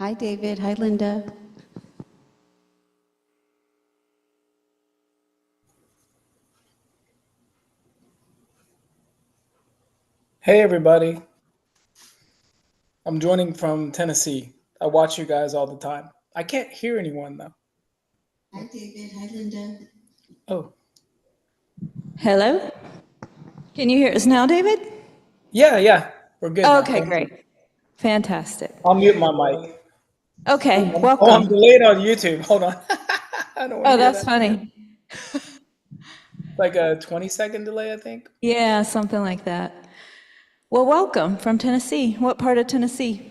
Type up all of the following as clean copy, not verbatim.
Hi, David. Hi, Linda. Hey everybody, I'm joining from Tennessee. I watch you guys all the time. I can't hear anyone though. Hi, David. Hi, Linda. Oh, Hello? Can you hear us now, David? yeah, we're good now. Okay, Thank you. great. Fantastic. I'll mute my mic. Okay, I'm welcome. delayed on YouTube. Hold on. I don't want to Oh, hear that's that. funny. Like a 20-second delay, I think. Yeah, something like that. Well, welcome from Tennessee. What part of Tennessee?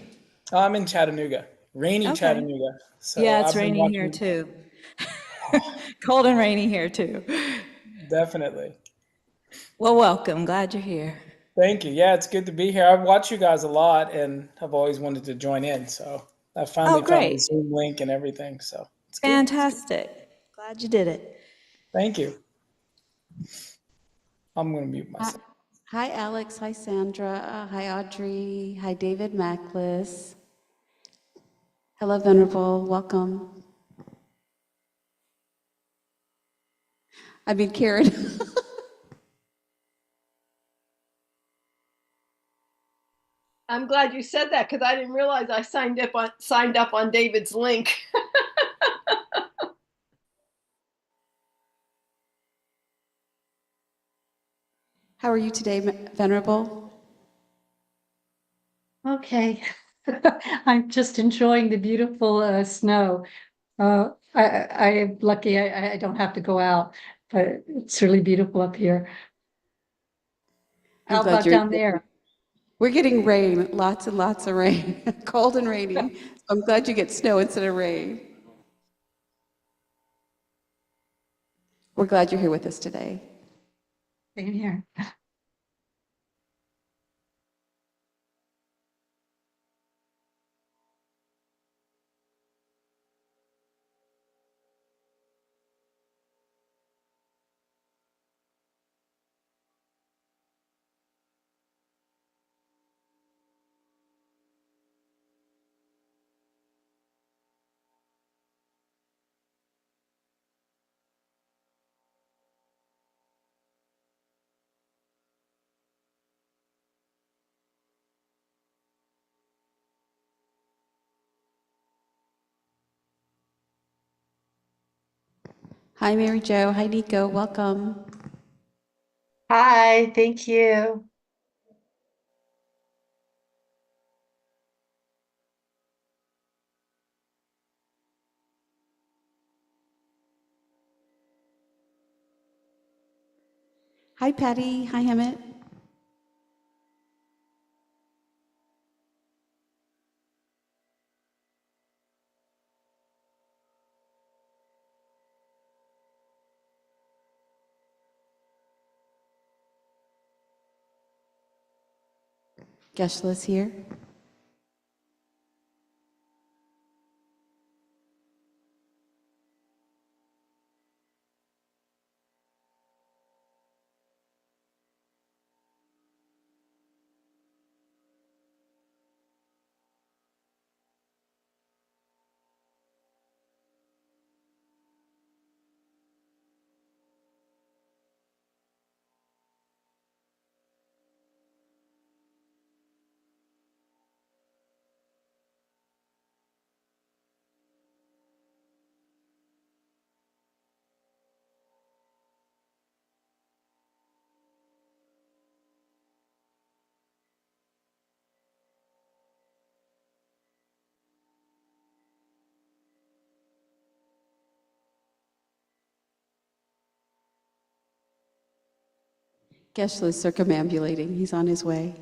I'm in Chattanooga, rainy Okay. Chattanooga. So Yeah, it's I've been rainy here watching, too. Cold and rainy here too. definitely. Well, welcome. Glad you're here. Thank you. Yeah, it's good to be here. I've watched you guys a lot and I've always wanted to join in. So I Oh, finally found the great. Zoom link and everything. So it's good. Fantastic. Glad you did it. Thank you. I'm going to mute Hi, myself. hi, Alex. Hi, Sandra. Hi, Audrey. Hi, David Mackless. Hello, Venerable. Welcome. I mean, Karen. I'm glad you said that because I didn't realize I signed up on David's link. How are you today, Venerable? Okay. I'm just enjoying the beautiful snow. I'm lucky I don't have to go out, but it's really beautiful up here. I'm How glad about you're. down there? We're getting rain, lots and lots of rain, cold and rainy. So I'm glad you get snow instead of rain. We're glad you're here with us today. Same here. Hi, Mary Jo. Hi, Nico. Welcome. Hi, thank you. Hi, Patty. Hi, Hemet. Geshe here. Geshe is circumambulating. He's on his way.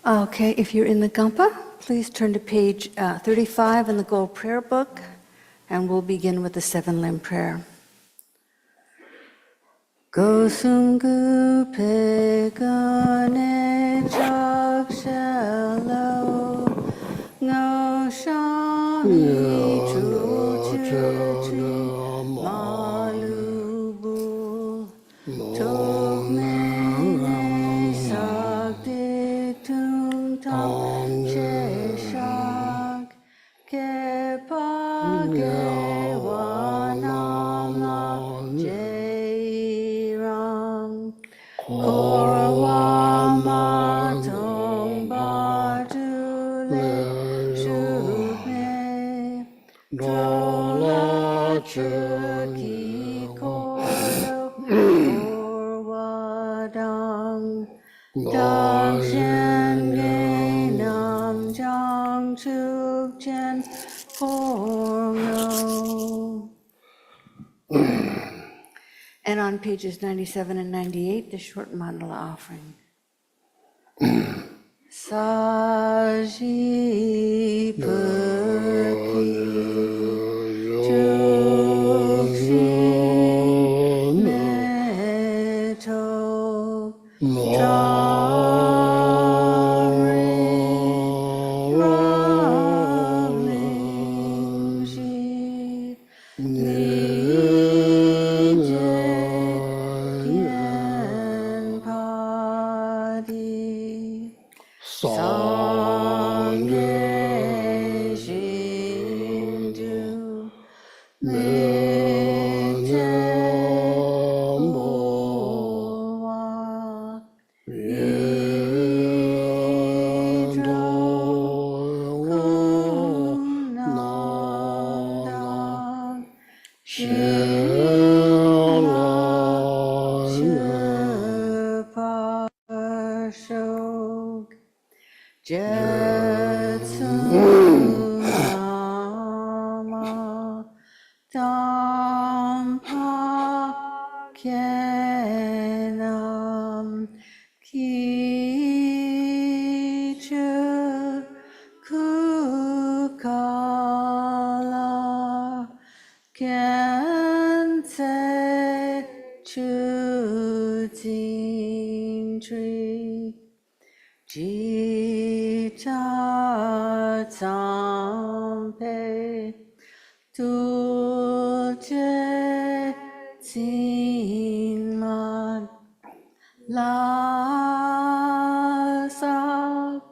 Okay, if you're in the Gampa, please turn to page 35 in the Gold Prayer Book, and we'll begin with the 7-limb prayer. Gosungu pegane chakshalo ngo shami chuchu malubu tokmene sakdik tungtam sheshak kepage wanam jairam korwama tongbatule shubne drola chuki koro korwadang dangshen genam jang chukchen porno. And on pages 97 and 98, the short mandala offering. Saji Purki Chukshi Meto Chari Ramingji Nije Padi Sangye Shindu Metemboa Vidro Kunandam Shila Shupashok Jetsunama Dampa Kenam Kichu Kukala Kense Chutin Tree Jita Tampe Tuje Tinman Lasap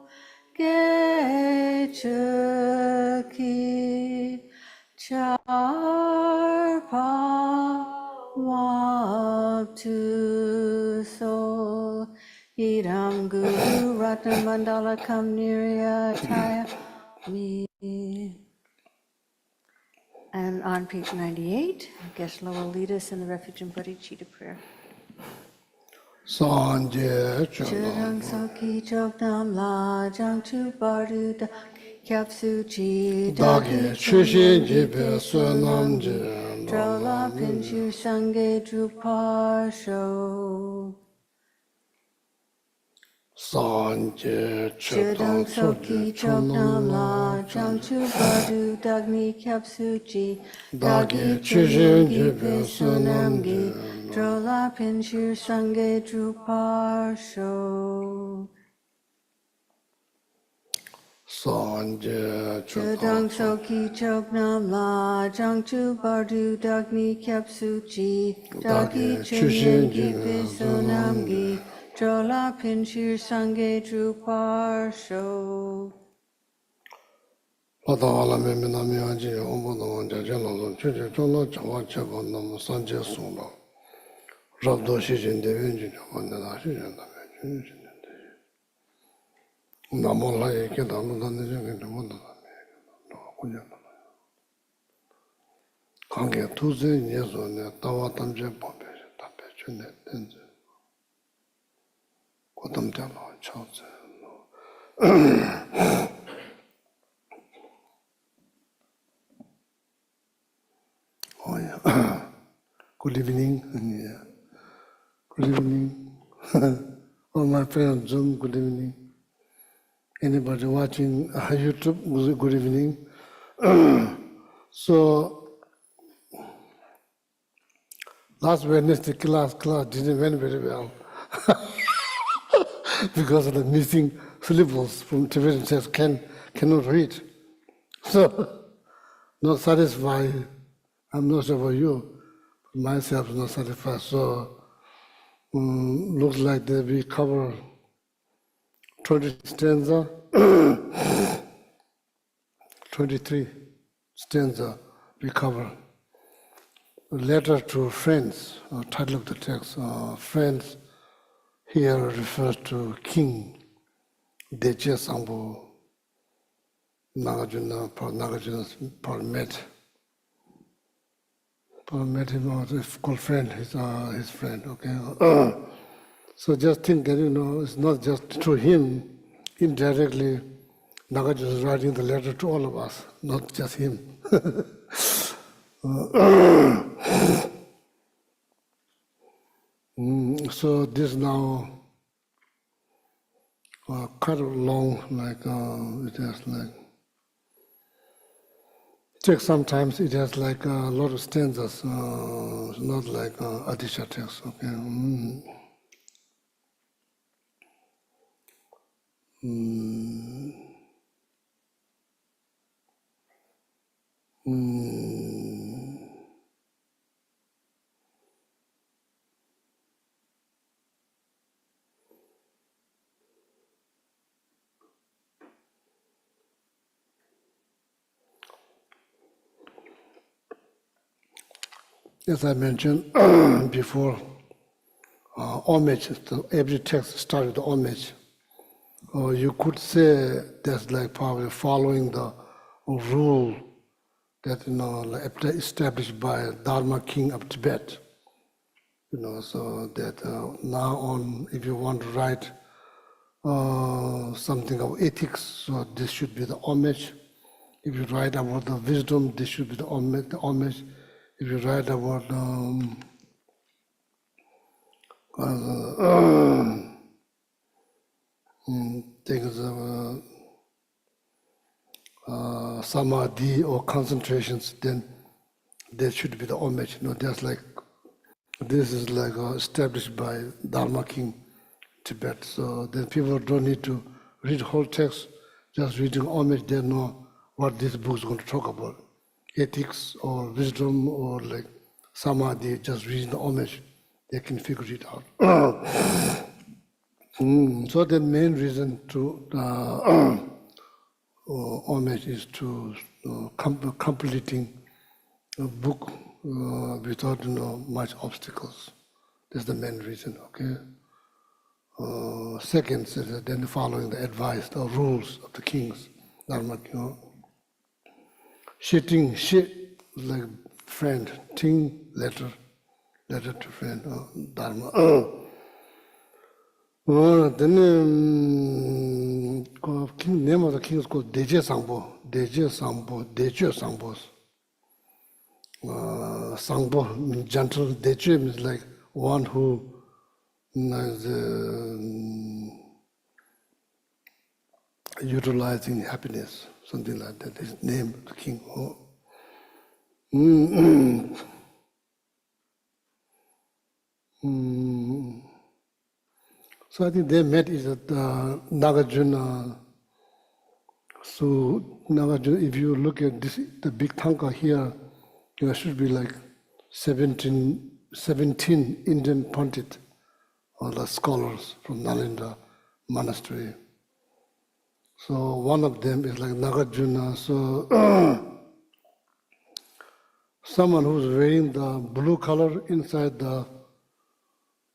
Gechuki Charpa Waptu So Idam Guru Ratna Mandala Kam Niryataya Mi. And on page 98, Geshe will lead us in the Refuge and Bodhicitta prayer. Sanje Chudang Soki Chokdam La Jang Chu Bardu Da Kyapsu Chi Dagi Chushin Jibe Sunam Je Drola Pinshu Sange Drupar Sho Sanje Chudang Soki Chokdam La Jang Chu Bardu Dagni Kyapsu Chi Dagi Chushin Jibe Sunam Je Drola Pinshu Sange Drupar Sho Sanje Chudang Soki Choknam La Jang Chu Bardu Dagni Kyapsu Chi Dagi Chushin Jipe Sonam Gi Drola Pinshir Sange Drupar Sho Ladala Memina Miyaji Ombudawan Jajalon Chuja Chola Chawa Chaba Nam Sanje Sula Rabdo Shijin Devinji Javandana Shijin Dame Namola Eke Damudan Jagamanda Kange Tuze Yezone Tawa Tamje Pompe Tape Chune Tenze Kodam Jalo Chauze Oh yeah. Good evening. Yeah. Good evening. All my friends, Zoom, good evening. Anybody watching YouTube, good evening. So last Wednesday class didn't went very well because of the missing syllables from Tibetan text cannot read. So not satisfied. I'm not sure about you. Myself is not satisfied. So looks like that we cover 20 stanza, 23 stanza we cover. A letter to friends, title of the text, friends here refers to King Geshe Sangpo Nagarjuna, Paul met him, or called friend, his friend, okay? So just think that, it's not just to him, indirectly, Nagarjuna is writing the letter to all of us, not just him. So this now quite long, it has text sometimes it has a lot of stanzas, it's not like Adisha text, okay? As I mentioned before, homage, every text starts with homage. Or you could say that's probably following the rule that established by Dharma King of Tibet. So that now on, if you want to write something of ethics, so this should be the homage. If you write about the wisdom, this should be the homage. If you write about things of samadhi or concentrations, then there should be the homage. This is established by Dharma King Tibet. So then people don't need to read whole text, just reading homage, they know what this book is going to talk about. Ethics or wisdom or samadhi, just reading the homage, they can figure it out. So the main reason to homage is to completing a book without much obstacles. That's the main reason, okay? Second, then following the advice, the rules of the kings, Dharma, Shitting, shit, like friend, ting, letter to friend, Dharma. Then name of the king is called Geshe Sangpo. Sangpo means gentle, Geshe means like one who is utilizing happiness, something like that. His name, the king. So I think they met is at Nagarjuna. So Nagarjuna, if you look at this, the big tanka here, there should be 17 Indian Pandit, or the scholars from Nalanda monastery. So one of them is Nagarjuna. So someone who's wearing the blue color inside the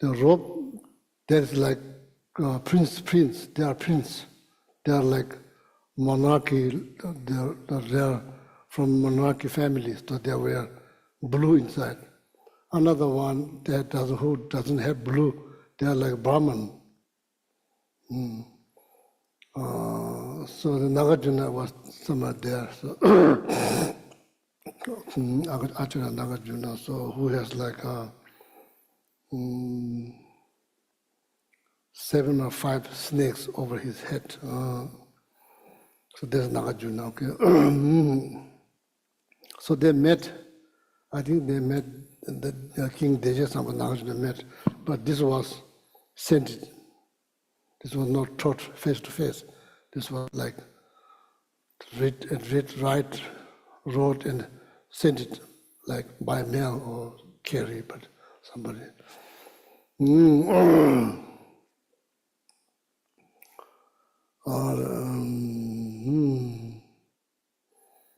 robe, that is prince. They are prince. They are monarchy. They are from monarchy families, so they wear blue inside. Another one who doesn't have blue, they are like Brahman. So the Nagarjuna was somewhere there. So Acharya Nagarjuna, so who has 7 or 5 snakes over his head. So there's Nagarjuna, okay. So they met, I think they met, the King Dejas and Nagarjuna met, but this was sent. This was not taught face to face. This was like wrote and sent it like by mail or carry, but somebody.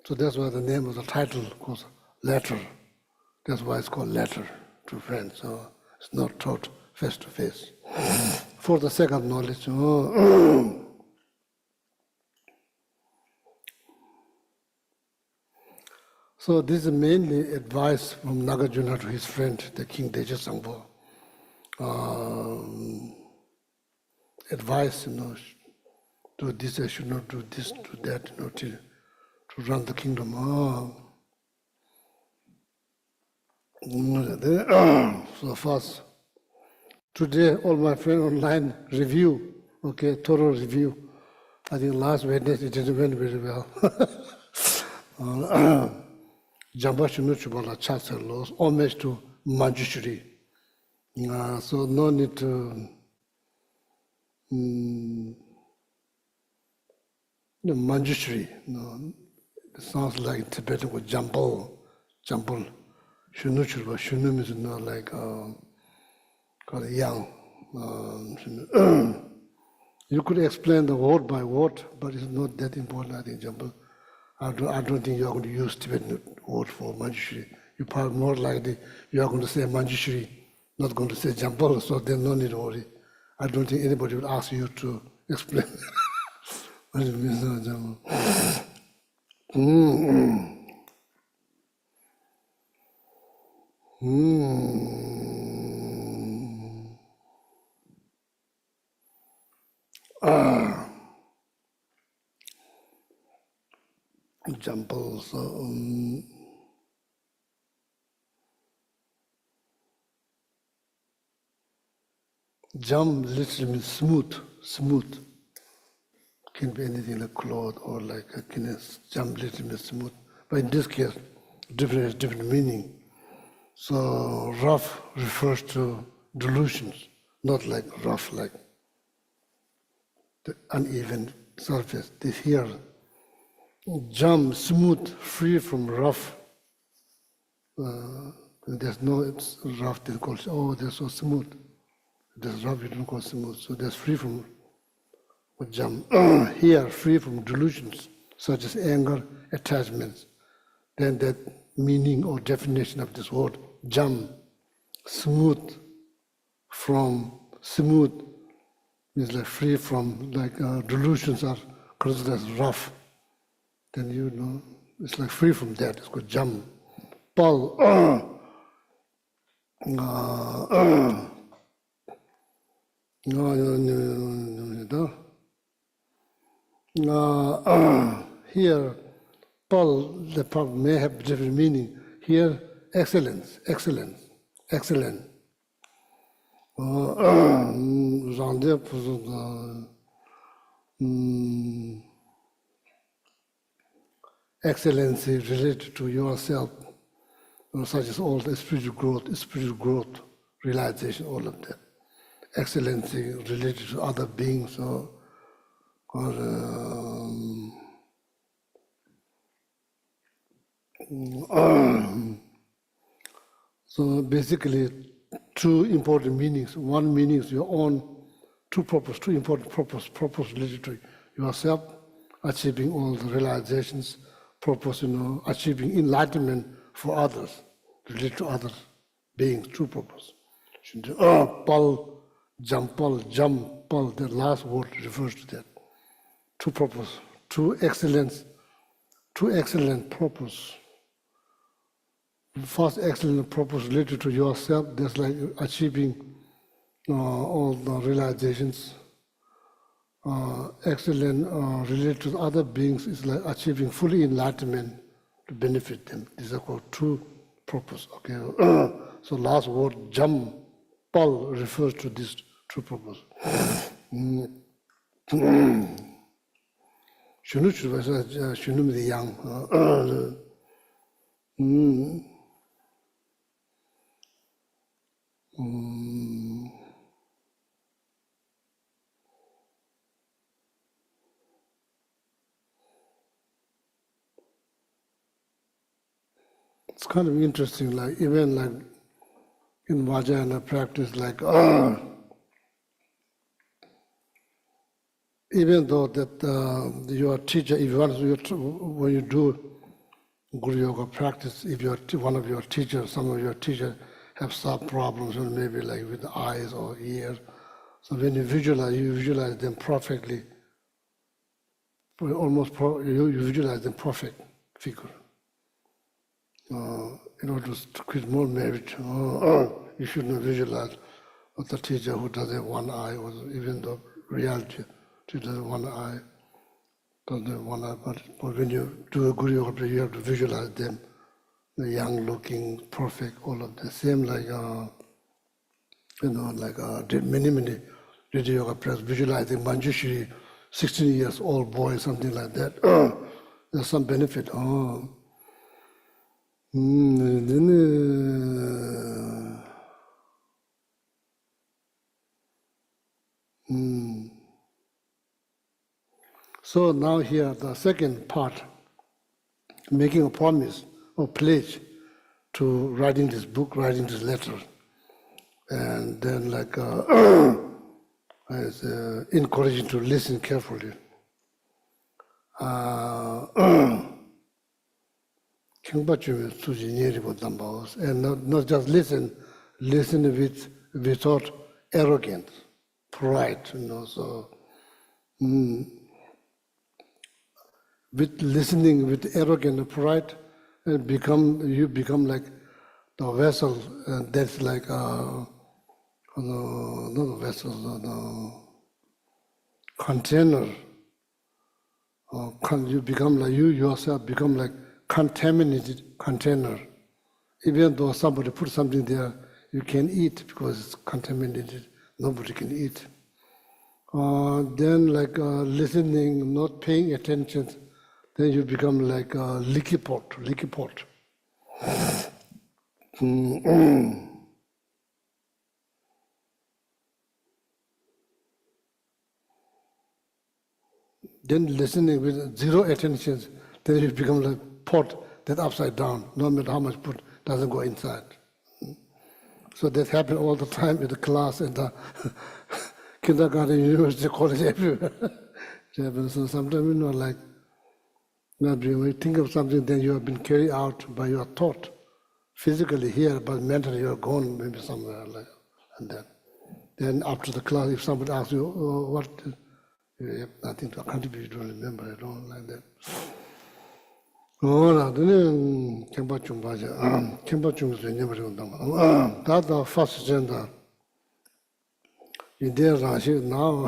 So that's why the name of the title was Letter. That's why it's called Letter to Friends. So it's not taught face to face. For the sake of knowledge. So this is mainly advice from Nagarjuna to his friend, the King Deja Sangpo. Advice, do this, I should not do this, do that, to run the kingdom. So first, today all my friends online review, okay, thorough review. I think last Wednesday it didn't went very well. Jamba Shunuchubala Chatsar laws, homage to Manjushri. So no need to Manjushri. It sounds like Tibetan with Jambal. Shunuchurba. Shunu means like called young. You could explain the word by word, but it's not that important, I think, Jambal. I don't think you are going to use Tibetan word for Manjushri. You probably more likely you are going to say Manjushri, not going to say Jambal, so there's no need to worry. I don't think anybody would ask you to explain what it means, Jambal. Jambal, so jam literally means smooth. Can be anything like cloth or like a kiness. Jam literally means smooth. But in this case, different meaning. So rough refers to delusions, not like rough, like the uneven surface. This here, jam, smooth, free from rough. There's no it's rough, they call it, oh, they're so smooth. There's rough, you don't call smooth. So there's free from jam. Here, free from delusions, such as anger, attachments. Then that meaning or definition of this word, jam, smooth, means like free from, like delusions are considered as rough. Then it's like free from that, it's called jam. Pal, here, Paul, the Paul may have different meaning. Here, excellence. Excellency related to yourself, such as all the spiritual growth, realization, all of that. Excellency related to other beings, or so basically, two important meanings. One meaning is your own, two important purpose related to yourself, achieving all the realizations, purpose, achieving enlightenment for others, related to other beings, two purpose. Pal, jampal, the last word refers to that. Two purpose, two excellent purpose. First excellent purpose related to yourself, that's like achieving all the realizations. Excellent related to other beings is like achieving fully enlightenment to benefit them. These are called two purpose. Okay. So last word, jam, pal, refers to this two purpose. shunu chubasa shunu the young. It's kind of interesting, like even like in Vajrayana practice, like even though that your teacher, if you want when you do Guru Yoga practice, if one of your teachers, some of your teachers have some problems, or maybe like with the eyes or ears, so when you visualize them perfectly, you visualize them perfect figure. In order to create more merit, you should not visualize the teacher who doesn't have one eye, or even the reality, she doesn't have one eye, doesn't have one eye. But when you do a Guru Yoga, you have to visualize them, the young looking, perfect, all of the same like, did many Guru Yoga press, visualizing Manjushri, 16 years old boy, something like that. There's some benefit. So now here, the second part, making a promise or pledge to writing this book, writing this letter. And then like, encouraging to listen carefully. And not just listen without arrogance, pride, so with listening with arrogance and pride, you become like the vessel that's like not a vessel, container. You become like you yourself become like contaminated container. Even though somebody put something there, you can't eat because it's contaminated. Nobody can eat. Then like listening, not paying attention, then you become like a leaky pot. Then listening with zero attention, then you become like pot that's upside down. No matter how much put, doesn't go inside. So that happens all the time in the class, in the kindergarten, university, college, everywhere. So sometimes like, when you think of something, then you have been carried out by your thought, physically here, but mentally you're gone maybe somewhere like, and then after the class, if somebody asks you, what? You have nothing to contribute, you don't remember at all like that. then That's the first agenda. In there, now,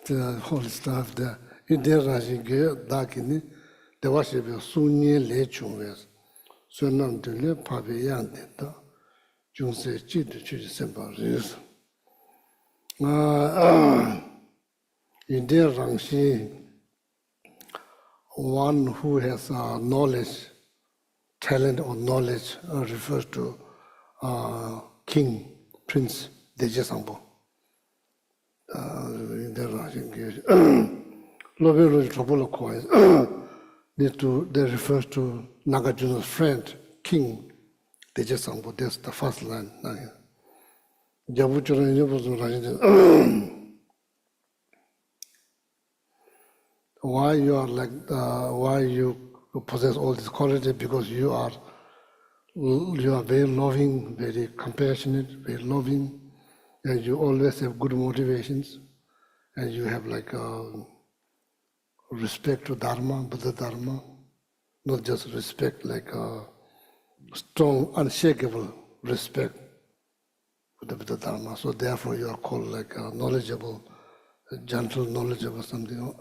the whole stuff there. In there, Dakini, there was a Sunni Lechung, Sunan de Le Pavian, Junse Chid, Chid in their Rangshi, one who has knowledge, talent or knowledge refers to King, Prince Deje Sangpo. In their Rangshi, Lobelo Trapolo coins, they refer to Nagarjuna's friend, King Deje Sangpo. That's the first line. Why you are like, why you possess all this quality? Because you are very loving, very compassionate, very loving, and you always have good motivations, and you have like respect to Dharma, Buddha Dharma, not just respect, like strong, unshakable respect for the Buddha Dharma. So therefore you are called like knowledgeable, gentle, knowledgeable, something.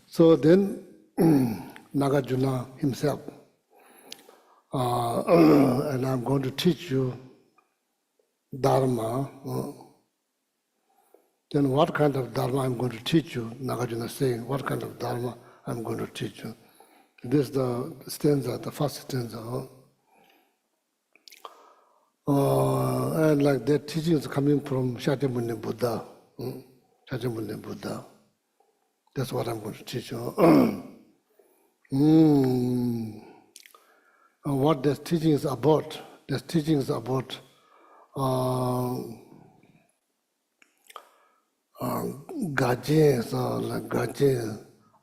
So then Nagarjuna himself, and I'm going to teach you Dharma. Then what kind of Dharma I'm going to teach you? Nagarjuna is saying, what kind of Dharma I'm going to teach you? This is the stanza, the first stanza. And like that teaching is coming from Shakyamuni Buddha. Shakyamuni Buddha. That's what I'm going to teach you. What this teaching is about? This teaching is about Gaje,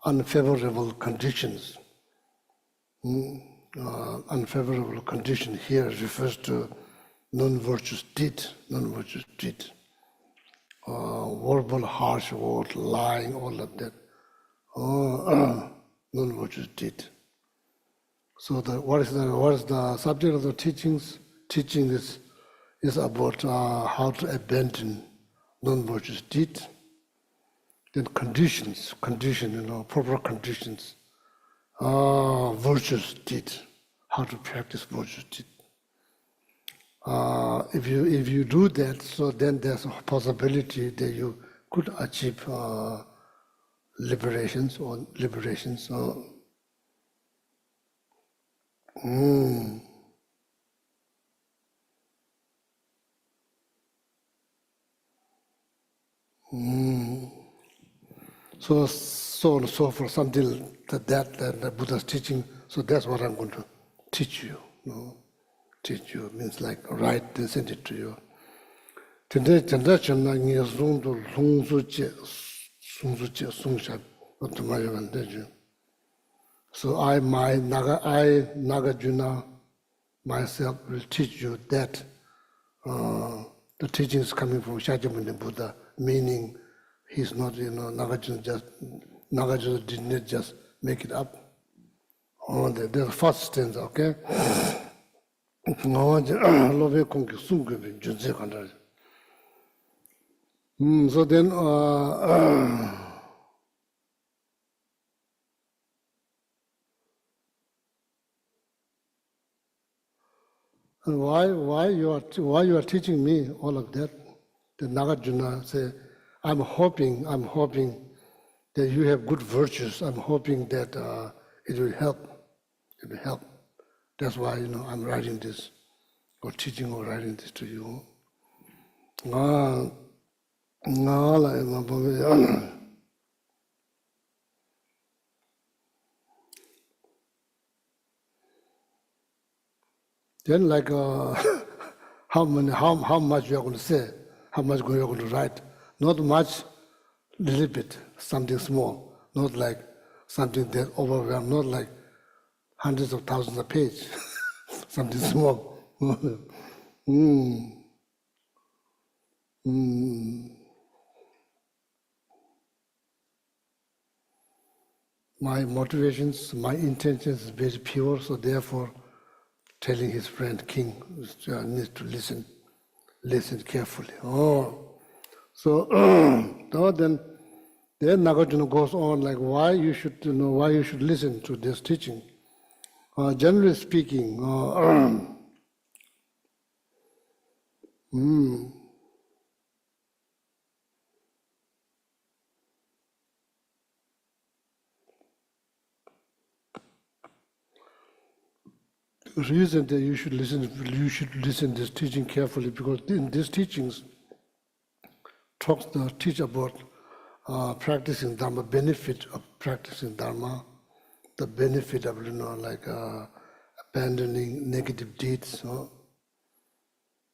unfavorable conditions. Unfavorable condition here refers to non-virtuous deed, non-virtuous deed. Verbal, harsh word, lying, all of that. Non-virtuous deed. So what is the subject of the teachings? Teaching is about how to abandon non-virtuous deed. Then conditions, proper conditions. Virtuous deed, how to practice virtuous deed. If you do that, so then there's a possibility that you could achieve liberations. So on and so forth, something that the Buddha's teaching. So that's what I'm going to teach you. Teach you means like write and send it to you. Today, so I, Nagarjuna, myself will teach you that the teaching is coming from Shakyamuni Buddha, meaning he's not, Nagarjuna did not just make it up. There's the first stanza, okay? So then, why you are teaching me all of that? The Nagarjuna say, I'm hoping that you have good virtues. I'm hoping that it will help. It will help. That's why I'm writing this, or teaching or writing this to you. Then like how much you are going to say, how much you are going to write. Not much, little bit, something small. Not like something that overwhelmed, not like hundreds of thousands of pages. Something small. My motivations, my intentions is very pure, so therefore telling his friend King needs to listen carefully. So then Nagarjuna goes on like why you should listen to this teaching. Generally speaking, the reason that you should listen this teaching carefully, because in these teachings teach about practicing Dharma, benefit of practicing Dharma, the benefit of abandoning negative deeds.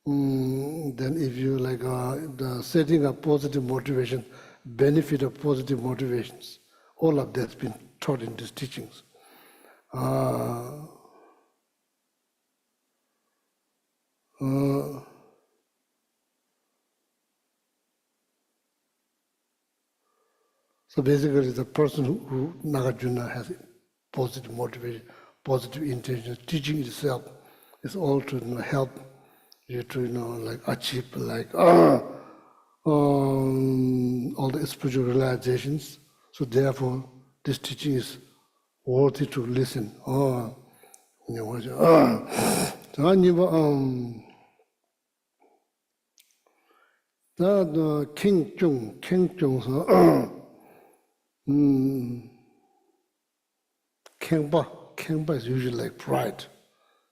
Then if you the setting up positive motivation, benefit of positive motivations, all of that's been taught in these teachings. So basically, the person who Nagarjuna has positive motivation, positive intention, teaching itself is all to help you to achieve all the spiritual realizations. So therefore, this teaching is worthy to listen. The King Chung, so Kengba is usually like pride.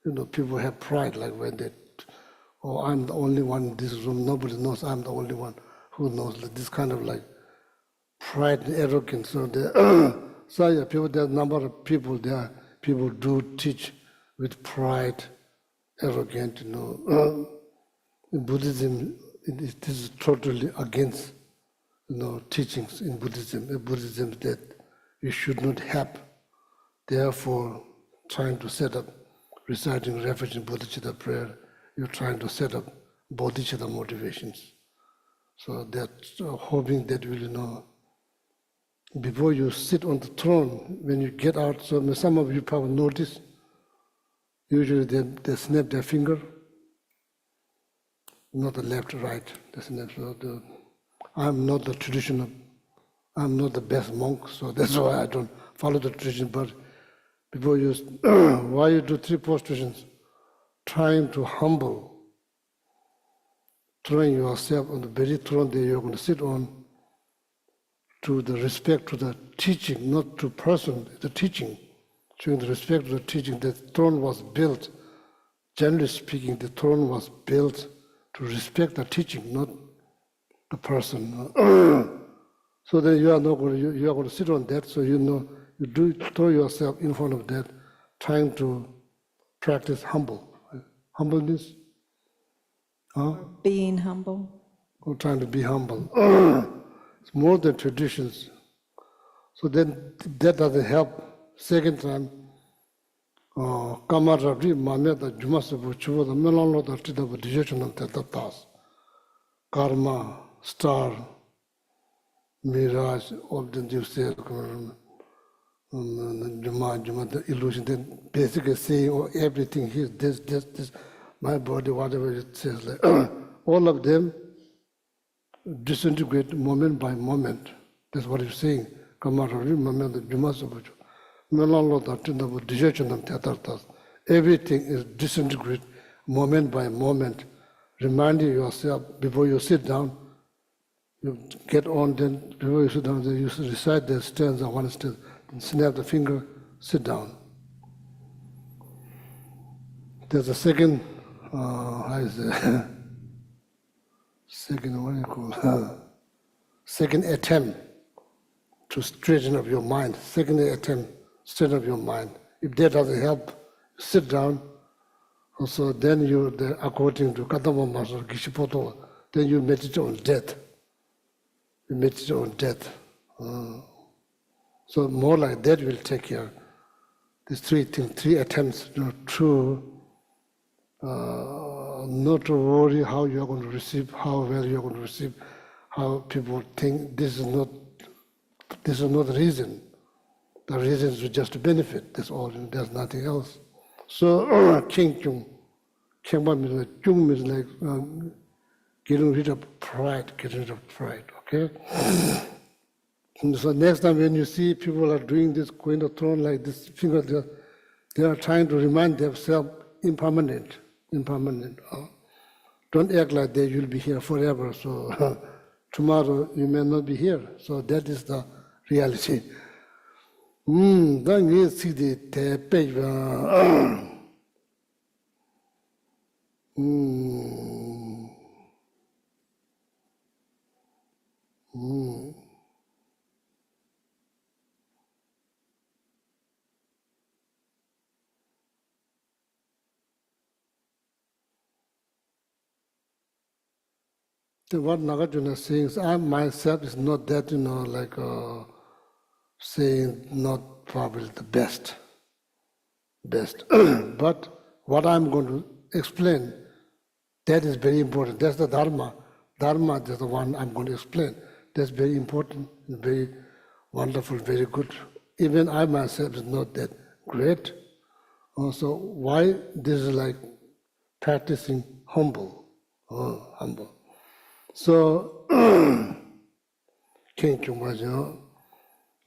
You know, people have pride, like when they, oh, I'm the only one in this room, nobody knows I'm the only one who knows, like this kind of like pride and arrogance. So so yeah, people, there's a number of people there, people do teach with pride, arrogant, you know. In Buddhism, it is totally against, you know, teachings in Buddhism. In Buddhism that you should not have. Therefore, trying to set up, reciting refuge in bodhicitta prayer, you're trying to set up bodhicitta motivations. So that's hoping that will, you know, before you sit on the throne, when you get out, so some of you probably notice, usually they snap their finger, not the left, right, they snap. So I'm not the traditional, I'm not the best monk, so that's why I don't follow the tradition, but before you, why you do three prostrations? Trying to humble, throwing yourself on the very throne that you're going to sit on, to the respect to the teaching, not to person, the teaching, showing the respect to the teaching. The throne was built, generally speaking, the throne was built to respect the teaching, not the person. So then you are not going to, you are going to sit on that, so you know, you do throw yourself in front of that, trying to practice humbleness, Being humble. or trying to be humble. It's more than traditions. So then that doesn't help. Second time, Kamarabri, Mameta, Jumasabu, Chuva, the Melano, the Tida, Dijetion of Tetatas, Karma, Star, Mirage, all the you say, Juma, the illusion, then basically saying, oh, everything here, this, my body, whatever it says, like, all of them disintegrate moment by moment. That's what he's saying. Everything is disintegrate moment by moment, reminding yourself before you sit down, you get on, then before you sit down, then you recite the stanza, one stanza, snap the finger, sit down. There's a second, how is it? Second, what do you call second attempt to straighten up your mind. Second attempt, straighten up your mind. If that doesn't help, sit down. Also, then you, according to Kadama Master Geshe Poto, then you meditate on death. You meditate on death. So more like that will take care. These three things, three attempts, you know, to not to worry how you're going to receive, how well you're going to receive, how people think this is not the reason. The reason is just to benefit. That's all. There's nothing else. So King Chung, Kengba means like Chung means like getting rid of pride. Okay. And so next time when you see people are doing this, going to throne like this finger, they are trying to remind themselves impermanent. Don't act like that you'll be here forever. So tomorrow you may not be here. So that is the reality. Then you see the page. What Nagarjuna is saying is, I myself is not that, you know, like saying not probably the best. But what I'm going to explain, that is very important. That's the Dharma. Dharma is the one I'm going to explain. That's very important, very wonderful, very good. Even I myself is not that great. Also, why this is like practicing humble. So, King Chungma, you know,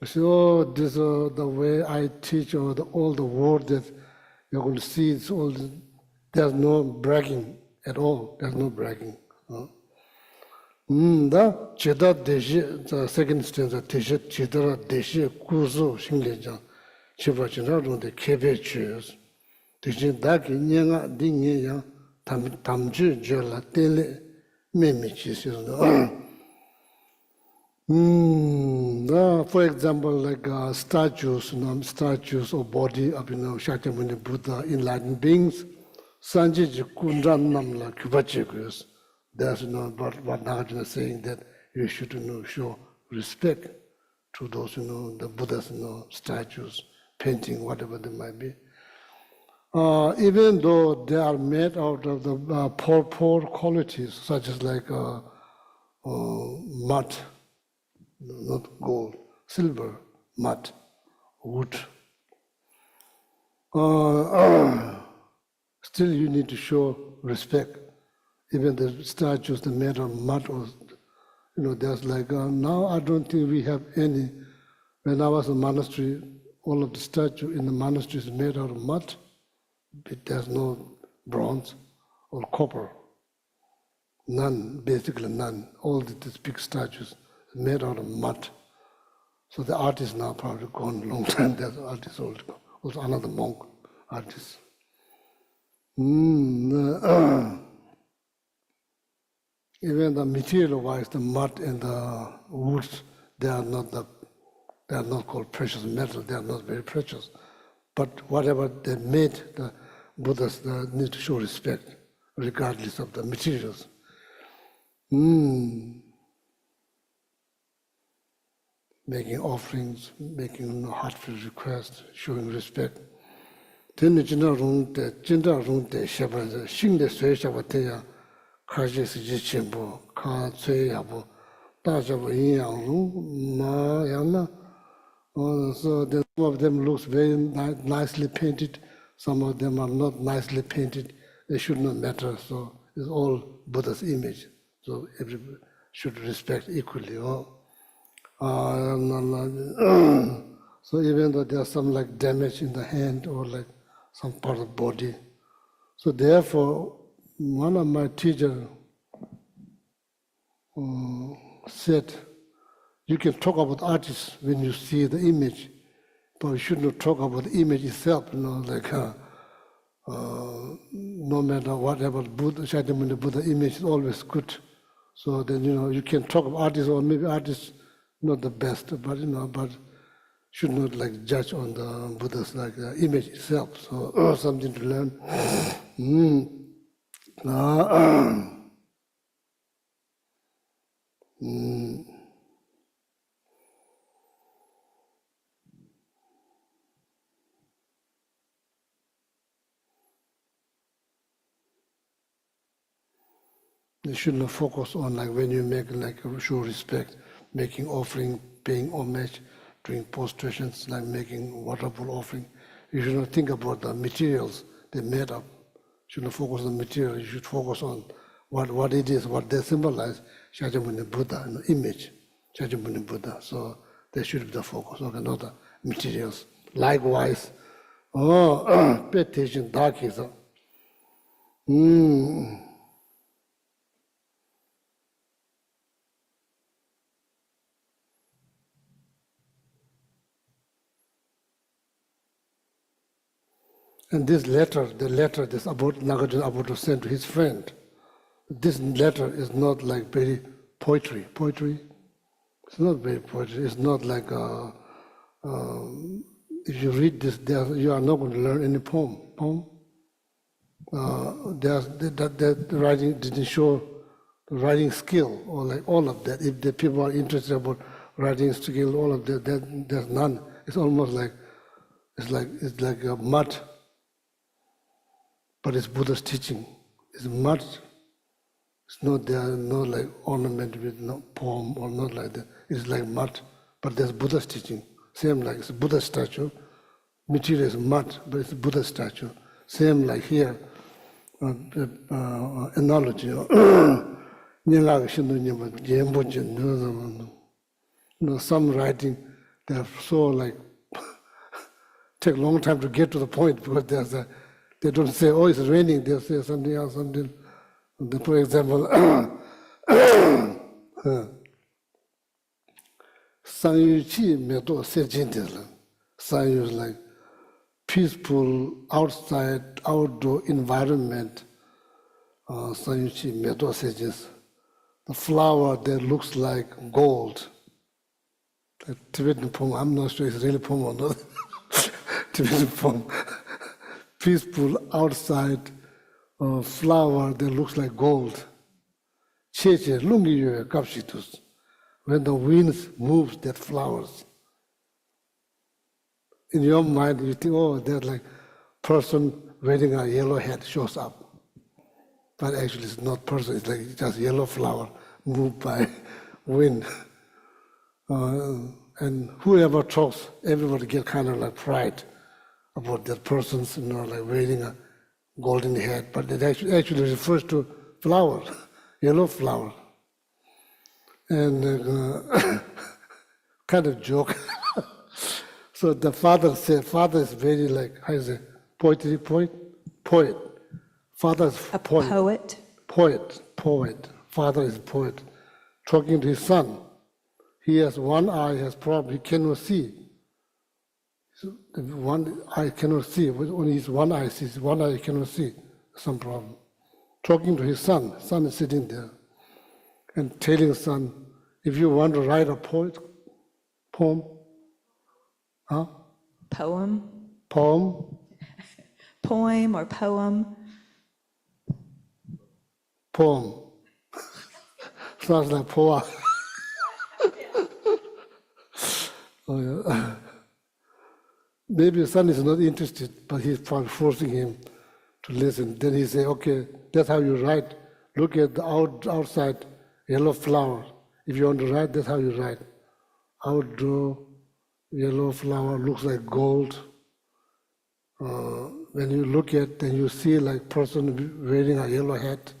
so this the way I teach, or all the word that you're going to see it's all, there's no bragging at all. There's no bragging. The second stanza, Chedara Deshe Kuzo Shinglejang, Chibachina, the Kebe cheers. Tishin Daki Nyanga Dingya Tamju Jola Tele Memichis. For example, like statues or body of Shakyamuni Buddha, enlightened beings, Sanjij Kundran Namla Kubachikus. That's what Nagarjuna is saying, that you should show respect to those the Buddha's statues, painting, whatever they might be. Even though they are made out of the poor qualities, such as like mud, not gold, silver, mud, wood. Still you need to show respect. Even the statues that made of mud, or there's like, now I don't think we have any. When I was in monastery, all of the statue in the monastery is made out of mud. There's no bronze or copper. None, basically none. All these big statues are made out of mud. So the artist now probably gone a long time. There's artist also another monk artist. Even the material-wise, the mud and the woods, they are not called precious metal. They are not very precious. But whatever they made, the Buddhas need to show respect, regardless of the materials. Making offerings, making heartfelt requests, showing respect. Then jinda rung de shaba, shing de sui shaba teya, kaji si ji chenpo, ka tsui yabo, da shaba yin yang rung, ma yang na. So some of them looks very nicely painted, some of them are not nicely painted. They should not matter. So it's all Buddha's image. So everybody should respect equally. So even though there's some like damage in the hand or like some part of the body. So therefore, one of my teachers said, you can talk about artists when you see the image, but you should not talk about the image itself, like no matter whatever Buddha, Shakyamuni Buddha image is always good. So then, you can talk about artists, or maybe artists not the best, but, but should not like judge on the Buddha's like image itself. So something to learn. You should not focus on like when you make like show respect, making offering, paying homage, doing prostrations, like making waterfall offering. You should not think about the materials they made up. You should not focus on the material. You should focus on what it is, what they symbolize. Shakyamuni Buddha, image, Shakyamuni Buddha. So they should be the focus, okay, not the materials. Likewise, pay attention, dark is. And this letter, this about Nagarjuna about to send to his friend, this letter is not like very poetry. It's not very poetry. It's not like if you read this, you are not going to learn any poem. The writing didn't show writing skill or like all of that. If the people are interested about writing skill, all of that, there's none. It's almost like it's like a mud. But it's Buddha's teaching. It's mud. It's not there, no like ornament with no poem or not like that. It's like mud. But there's Buddha's teaching. Same like it's a Buddha statue. Material is mud, but it's a Buddha statue. Same like here, analogy. Some writing, they're so like take a long time to get to the point because they don't say, oh, it's raining. They'll say something else, something. For example, Sanyu Chi Medo Sejintil. Sanyu is like peaceful outside, outdoor environment. Sanyu Chi Medo Sejins. The flower that looks like gold. The Tibetan poem, I'm not sure it's really poem or not. Tibetan poem. Peaceful outside flower that looks like gold. Cheche lungi yue kapshitus. When the winds moves that flowers. In your mind, you think, oh, there's like person wearing a yellow hat shows up. But actually it's not person, it's like just yellow flower moved by wind. And whoever talks, everybody get kind of like pride about that person's, like wearing a golden hat, but it actually refers to flower, yellow flower. And kind of joke. So the father said, father is very like, how is it, poet. Father is A poet? Poet. Father is poet. Talking to his son. He has one eye, has problem, he cannot see. So one eye cannot see, only his one eye sees, one eye cannot see, some problem. Talking to his son is sitting there and telling son, if you want to write a poem, Poem? Poem, or poem? Poem. Sounds like poem. Oh, yeah. Maybe the son is not interested, but he's probably forcing him to listen. Then he say, okay, that's how you write. Look at the outside yellow flower. If you want to write, that's how you write. Outdoor yellow flower looks like gold. When you look at, then you see like person wearing a yellow hat,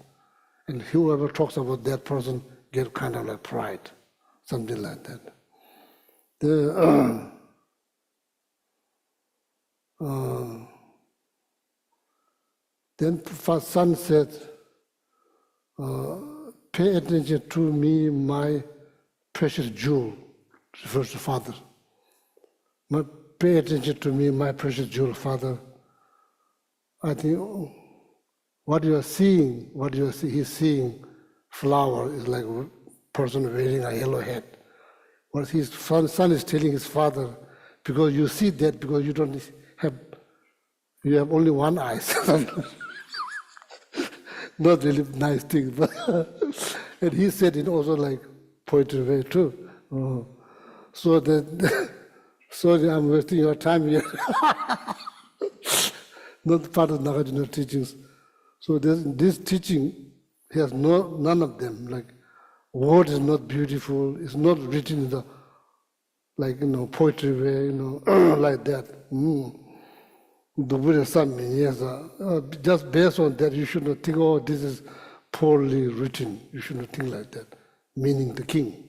and whoever talks about that person get kind of like pride, something like that. Then son said, pay attention to me, my precious jewel, refers to father. Pay attention to me, my precious jewel, father. I think what you are seeing, he's seeing flower is like a person wearing a yellow hat. What his son is telling his father, because you see that, because you don't have, you have only one eye. Not really nice thing, but and he said it also like poetry way too. So that, sorry, I'm wasting your time here. Not part of Nagarjuna teachings. So this teaching has none of them. Like word is not beautiful. It's not written in the poetry way. Like that. The Buddha son, yes. Just based on that, you should not think, oh, this is poorly written. You should not think like that. Meaning the king.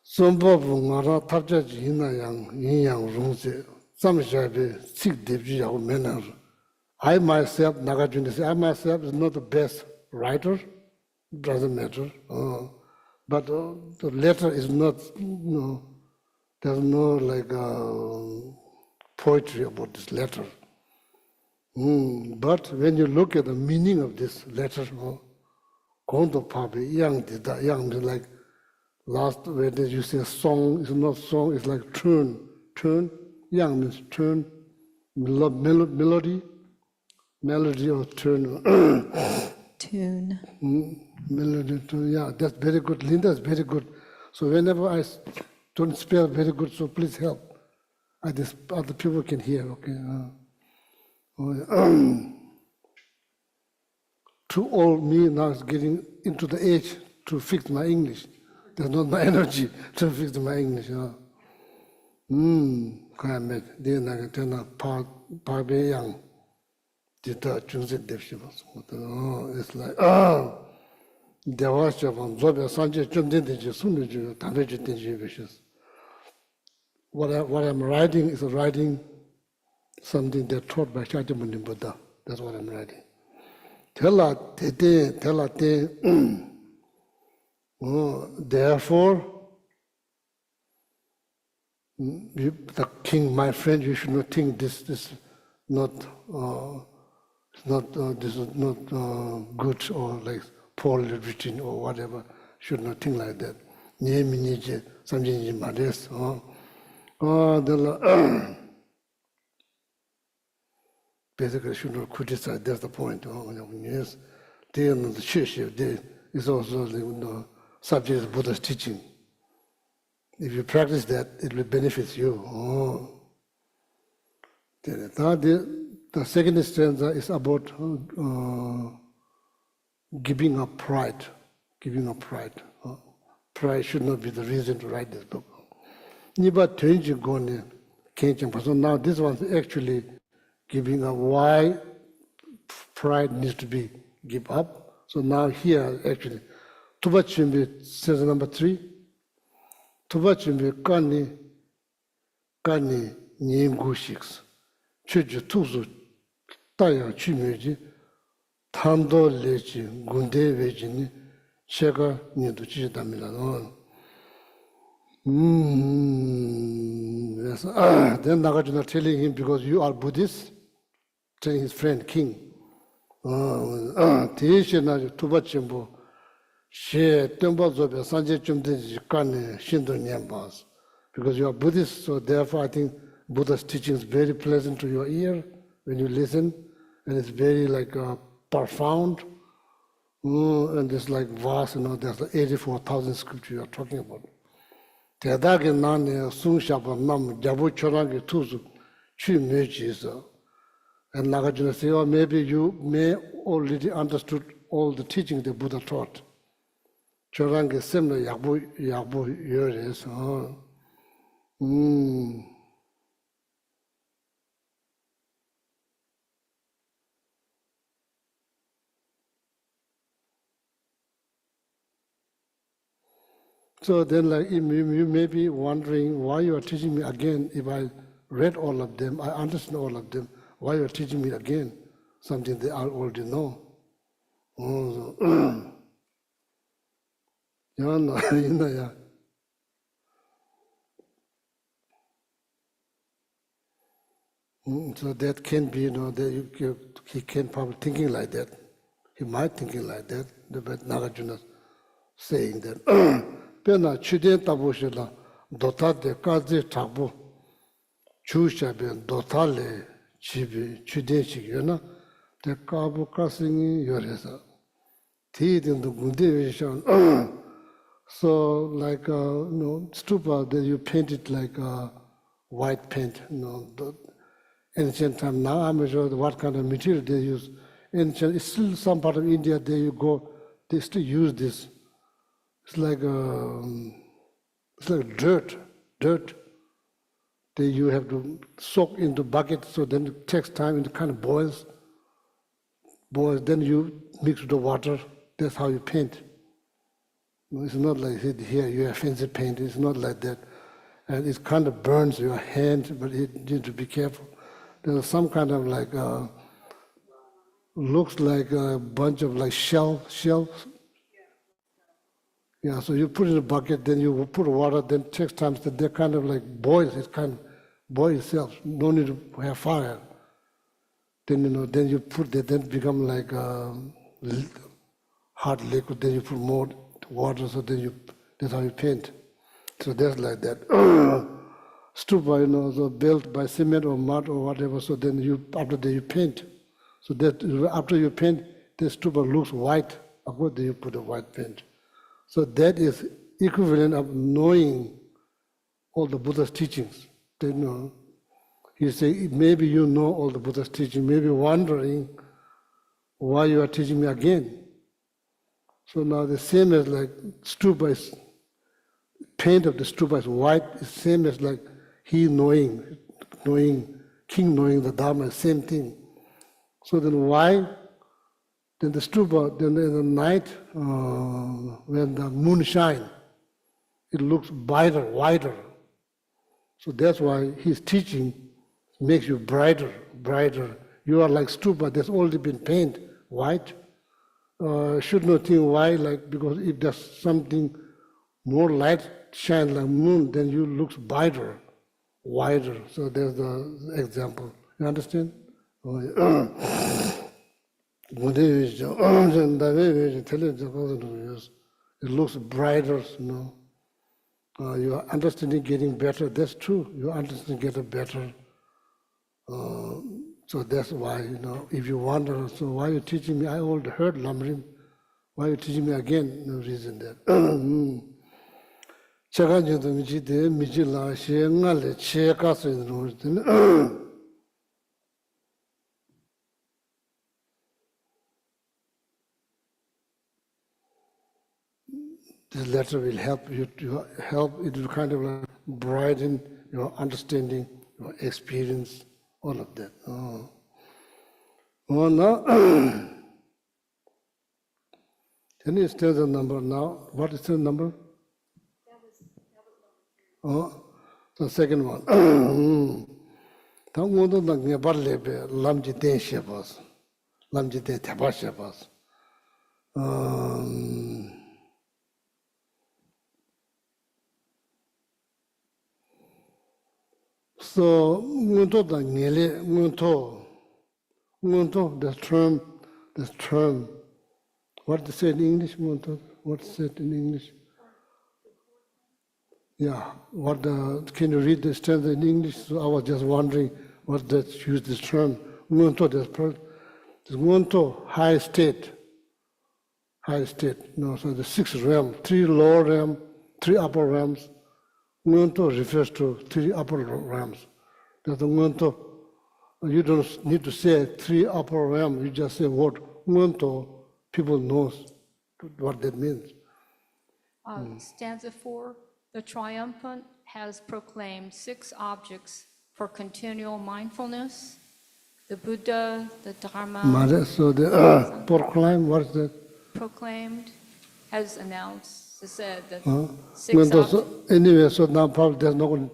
Sombabu ngara tabja jina yang yin yang rungse samshabe sik devji yaw menar. I myself, Nagarjuna says, I myself is not the best writer, doesn't matter. But the letter is not, there's no poetry about this letter. But when you look at the meaning of this letter, Kondo Papi, yang is like last when you say song, it's not song, it's like tune. Yang means tune, melody or tune. Tune. Melody, tune, yeah, that's very good. Linda is very good. So whenever I don't spell very good, so please help. Other people can hear, okay? Too old me now is getting into the age to fix my English. There's not my energy to fix my English. It's like, what I'm writing is writing something that taught by Shakyamuni Buddha. That's what I'm writing. Therefore, the king, my friend, you should not think this not this is not good or like poorly written or whatever. Should not think like that. Basically, should not criticize. That's the point. Yes, they are not the church. They is also the subject of Buddha's teaching. If you practice that, it will benefit you. The second stanza is about giving up pride. Giving up pride. Pride should not be the reason to write this book. So now this one is actually giving up why pride needs to be given up. So now here actually, Tuba Chimbi says number 3. Tuba Chimbi kani nyingu shiks. Chuju tuzu taya chimiji tando lechi gunde vejini chega nidu chitamila. Yes. Then Nagarjuna telling him, because you are Buddhist, telling his friend king, because you are Buddhist, so therefore I think Buddha's teaching is very pleasant to your ear when you listen, and it's very like profound, and it's like vast, there's like 84,000 scriptures you are talking about. 대다게 나네 숭샤바 남 자부 초랑게 투수 취 메지서. And Nagarjuna said, oh, maybe you may already understood all the teaching the Buddha taught. Chorange similar yabu yeres. So then, like, you may be wondering why you are teaching me again. If I read all of them, I understand all of them. Why you are teaching me again? Something they already know. Yeah. So that can be, that he can probably thinking like that. He might thinking like that. But Nagarjuna saying that. Pena chuden tabushila dotade kazi tabu chushabe dotale chibi chuden chigena te kabu kasingi yoresa. Tidin the gunde. So like stupa that you paint it like white paint. Ancient time now I'm not sure what kind of material they use. Ancient, it's still some part of India there you go, they still use this. It's like dirt. Then you have to soak into bucket, so then it takes time and it kind of boils. Then you mix with the water. That's how you paint. It's not like here you have fancy paint. It's not like that, and it kind of burns your hand. But you need to be careful. There's some kind of like looks like a bunch of like shells. Yeah, so you put it in a bucket, then you put water, then it takes time, that they kind of like boils, it kind of boils itself. No need to have fire. Then then you put that, then become like hot liquid, then you put more water, so then that's how you paint. So that's like that. Stupa, so built by cement or mud or whatever, so then after that you paint. So that after you paint, the stupa looks white, after that you put a white paint. So that is equivalent of knowing all the Buddha's teachings. You say, maybe you know all the Buddha's teaching, maybe wondering why you are teaching me again. So now the same as like stupa is, paint of the stupa is white, it's same as like he knowing, king knowing the Dharma, same thing. So then why? Then the stupa, then in the night, when the moon shines, it looks brighter, wider. So that's why his teaching makes you brighter, brighter. You are like stupa that's already been painted white. Should not think why, like, because if there's something more light shine like moon, then you look brighter, wider. So there's the example. You understand? It looks brighter, you know. Your understanding getting better. That's true. Your understanding getting better. So that's why, you know, if you wonder, so why are you teaching me? I already heard Lamrim. Why are you teaching me again? No reason there. This letter will help you to help, it will kind of like brighten your understanding, your experience, all of that. Oh no. Can you tell the number now? What is the number? Oh, the second one. Tangondo na ngebarlebe lamji ten shebas, lamji ten tabashebas. So ngunto da ngele ngunto the term. What to say in English, ngunto? What's said in English? Yeah, can you read this term in English? So I was just wondering what that use this term. Ngunto, this ngunto, high state. No, so the sixth realm, 3 lower realm, 3 upper realms. Ngunto refers to 3 upper realms. That's the ngunto. You don't need to say 3 upper realm. You just say word ngunto. People knows what that means. Stanza 4, the triumphant has proclaimed 6 objects for continual mindfulness: the Buddha, the Dharma. So the proclaim, what is that? Proclaimed, has announced, has said that 6 Ngunto, objects. so anyway, so now probably there's no one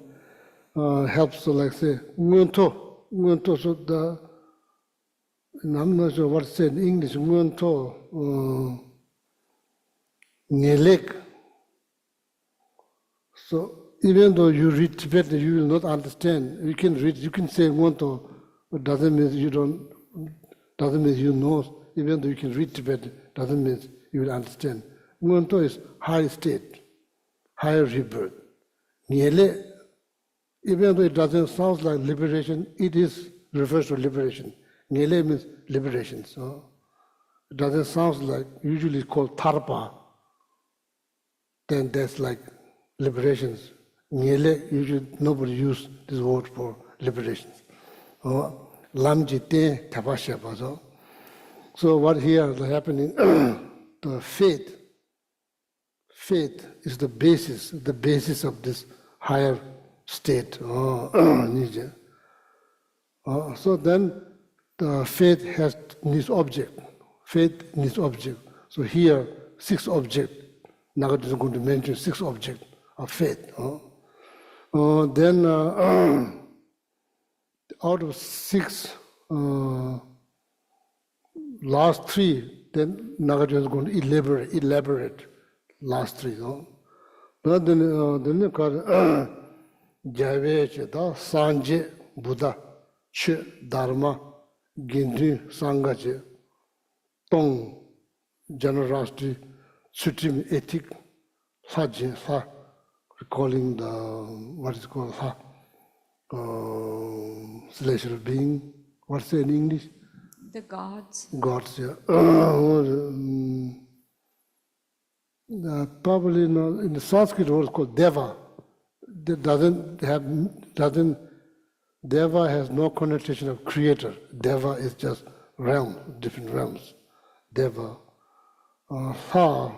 helps to like say ngunto, so the, and I'm not sure what to say in English, ngunto, ngelek. So even though you read Tibetan, you will not understand. You can read, you can say ngunto, but doesn't mean you know. Even though you can read Tibetan, doesn't mean you will understand. Ngunto is high state, higher rebirth. Ngele, even though it doesn't sound like liberation, it is refers to liberation. Ngele means liberation. So it doesn't sound like, usually it's called tarpa. Then that's like liberations. Ngele, usually nobody use this word for liberations. Lamji te tabasha bazo. So what here is happening, the faith is the basis of this higher state. So then the faith needs object. So here, 6 objects. Nagarjuna is going to mention 6 objects of faith. Then out of 6, last 3, then Nagarjuna is going to elaborate last 3. But then you call Jave Cheta, Sanje, Buddha, Che, Dharma, Gindri, Sangha, Tong, generosity, supreme ethic, Sajin, Sa, recalling the, what is called Sa, celestial being. What's it in English? The gods. Gods, yeah. Probably in the Sanskrit word called Deva. That Deva has no connotation of creator. Deva is just realm, different realms. Deva. Sa.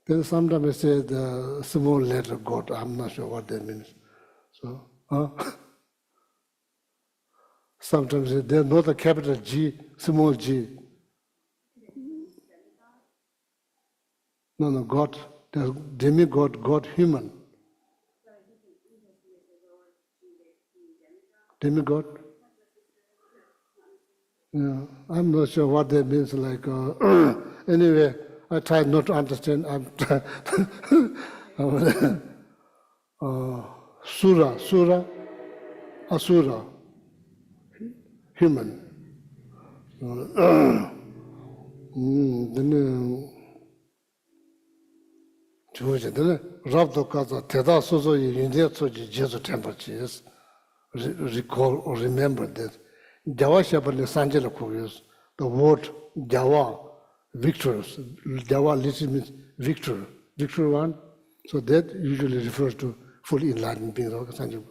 Then sometimes I say the small letter God. I'm not sure what that means. So, sometimes there's not a capital G, small g. No, God. There's demigod, God human. demigod. Yeah, I'm not sure what that means. Like anyway, I try not to understand. I'm Sura, Asura, human. Then Georgia, then Rabdo Kaza, Teda Sozo, India Soji, Jesu temple, recall or remember that. Java Shabbat Sanjala Koyos, the word Java, victorious. Java literally means victor, victor one. So that usually refers to fully enlightened beings of Sanjala.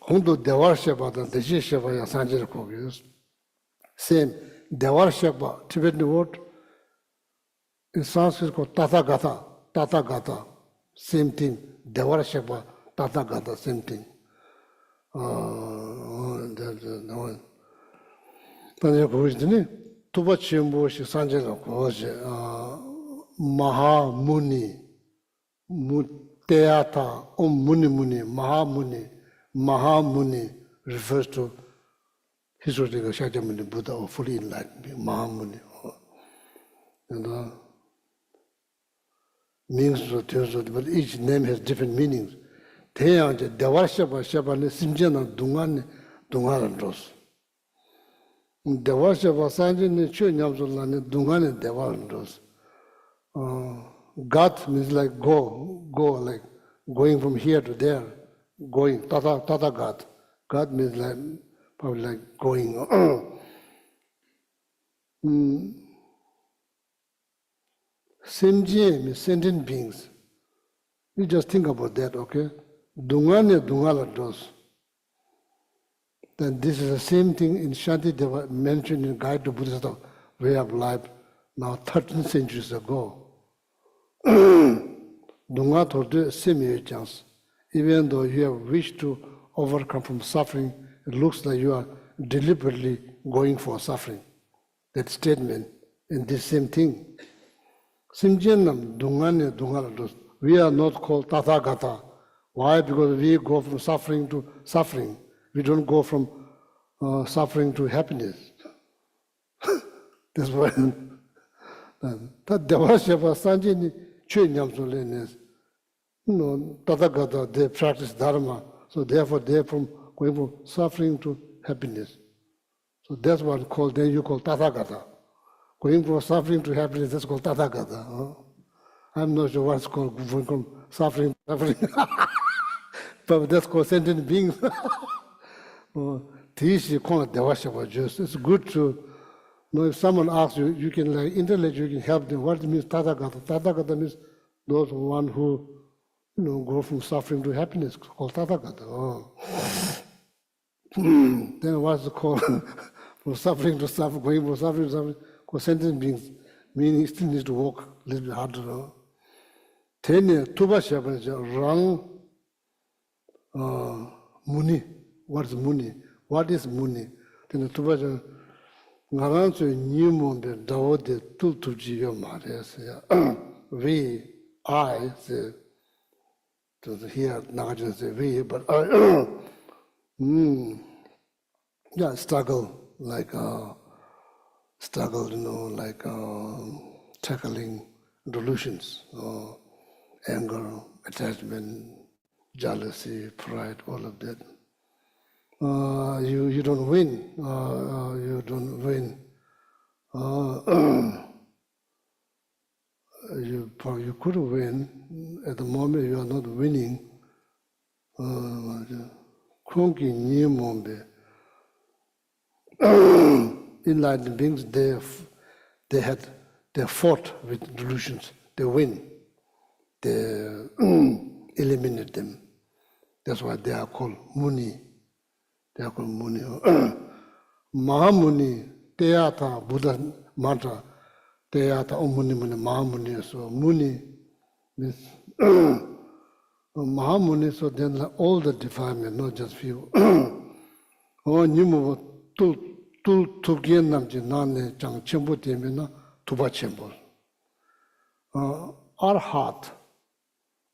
Hondo Devar Shabbat, the Geshe Shabbat Sanjala Koyos. Same, Devar Shabbat, Tibetan word, in Sanskrit called Tathagata, same thing. Devar Shabbat, Tathagata, same thing. Tanya Kuvisdini, Tuba Chimbo, Sanjala Koje, Mahamuni, Muteata, Muni, Mahamuni refers to historical Shakyamuni Buddha or fully enlightened, Mahamuni. Means but each name has different meanings. Teyanje Devarshaba Shabane Simjana Dungarandos. Devarshaba Sanjani Chunyamzulani Dungani Devarandos. God means like go, like going from here to there, going, Tata God. God means like, probably like going. Simje means sentient beings. You just think about that, okay? Dungane Dungala dos. Then this is the same thing in Shanti Deva mentioned in Guide to Buddhist Way of Life now 13 centuries ago. Dunga told the same chance. Even though you have wished to overcome from suffering, it looks like you are deliberately going for suffering. That statement in this same thing. Simjenam Dungane Dungala dos. We are not called Tathagata. Why? Because we go from suffering to suffering. We don't go from suffering to happiness. That's why. That Devashava Sanjini Chunyamsulenes. Tathagata, they practice Dharma. So therefore they're from going from suffering to happiness. So that's what called, then you call Tathagata. Going from suffering to happiness, that's called Tathagata. I'm not sure what's called going from suffering to suffering. But that's called sentient beings. It's good to know if someone asks you, you can like intellect, you can help them. What means Tathagata? Tathagata means those one who go from suffering to happiness, called Tathagata. Then what's it called? From suffering to suffering, going from suffering to suffering, called sentient beings, meaning he still needs to work a little bit harder. Then Tuba Shabbat Rang Muni. What is Muni? What is Muni? Then Tuba Shabbat Ngaransu Nimumbe Dawode Tultuji Yomares. We, I, say, to hear Nagarjuna say we, but I, yeah, struggle, like tackling delusions, anger, attachment, jealousy, pride, all of that. You don't win. You don't win. You could win. At the moment, you are not winning. Kunki Nyimombe. Enlightened beings, they fought with delusions. They win. They eliminate them. That's why they are called Muni. They are called Muni. Mahamuni, Teata, Buddha mantra, Teata, Muni, Mahamuni. So Muni means Mahamuni, so then all the defilement, not just few. Oh, Nimu, Tul Turgien Namji, Nane, Chang Chembo Temina, Tuba Chembo. Our heart,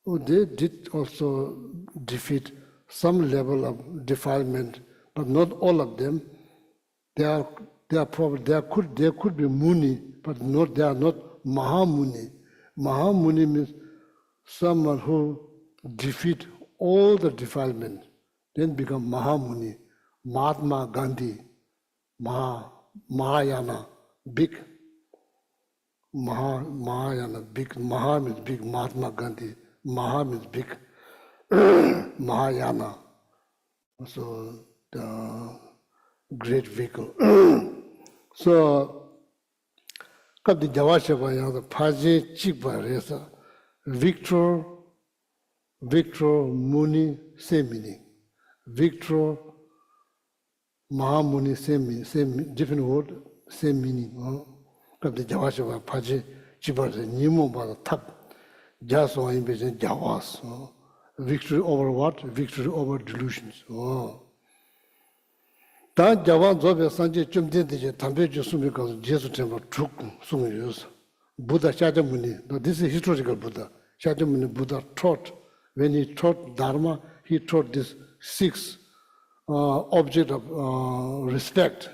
they did also defeat some level of defilement but not all of them. They are probably there could be Muni, but they are not Mahamuni. Mahamuni means someone who defeat all the defilement, then become Mahamuni. Mahatma Gandhi, Mahayana, big. Mahayana, big. Maha means big. Mahatma Gandhi. Maha means big. Mahayana. So the great vehicle. So, Kadi Javashava Yada Paje Chikba Resa, Victor, Muni, same meaning. Victor, Mahamuni, same meaning, same different word, same meaning. Kadi Javashava Paje Chikba Resa, Nimo Bada Tap, Jaso Imbejan Javas. Victory over what? Victory over delusions. 다 자와 조베 산제 좀 된데 담배 주스미 가서 제수 temple 쭉 숨으면서 Buddha Shakyamuni. Now this is historical Buddha. Shakyamuni Buddha taught, when he taught Dharma, he taught this 6 object of respect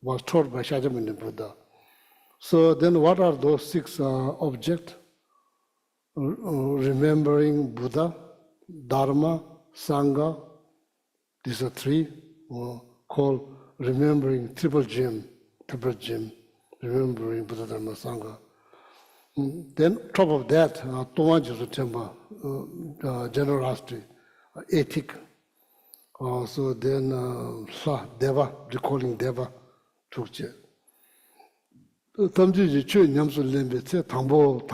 was taught by Shakyamuni Buddha. So then what are those 6 objects? Remembering Buddha, Dharma, Sangha, these are 3. Called remembering triple gem, remembering Buddha Dharma Sangha. Then top of that, Tomajisu Temple, generosity, ethic. So then Deva, recalling Deva, Tukje. Tamji Chu Nyamsu Lembe, Tambo,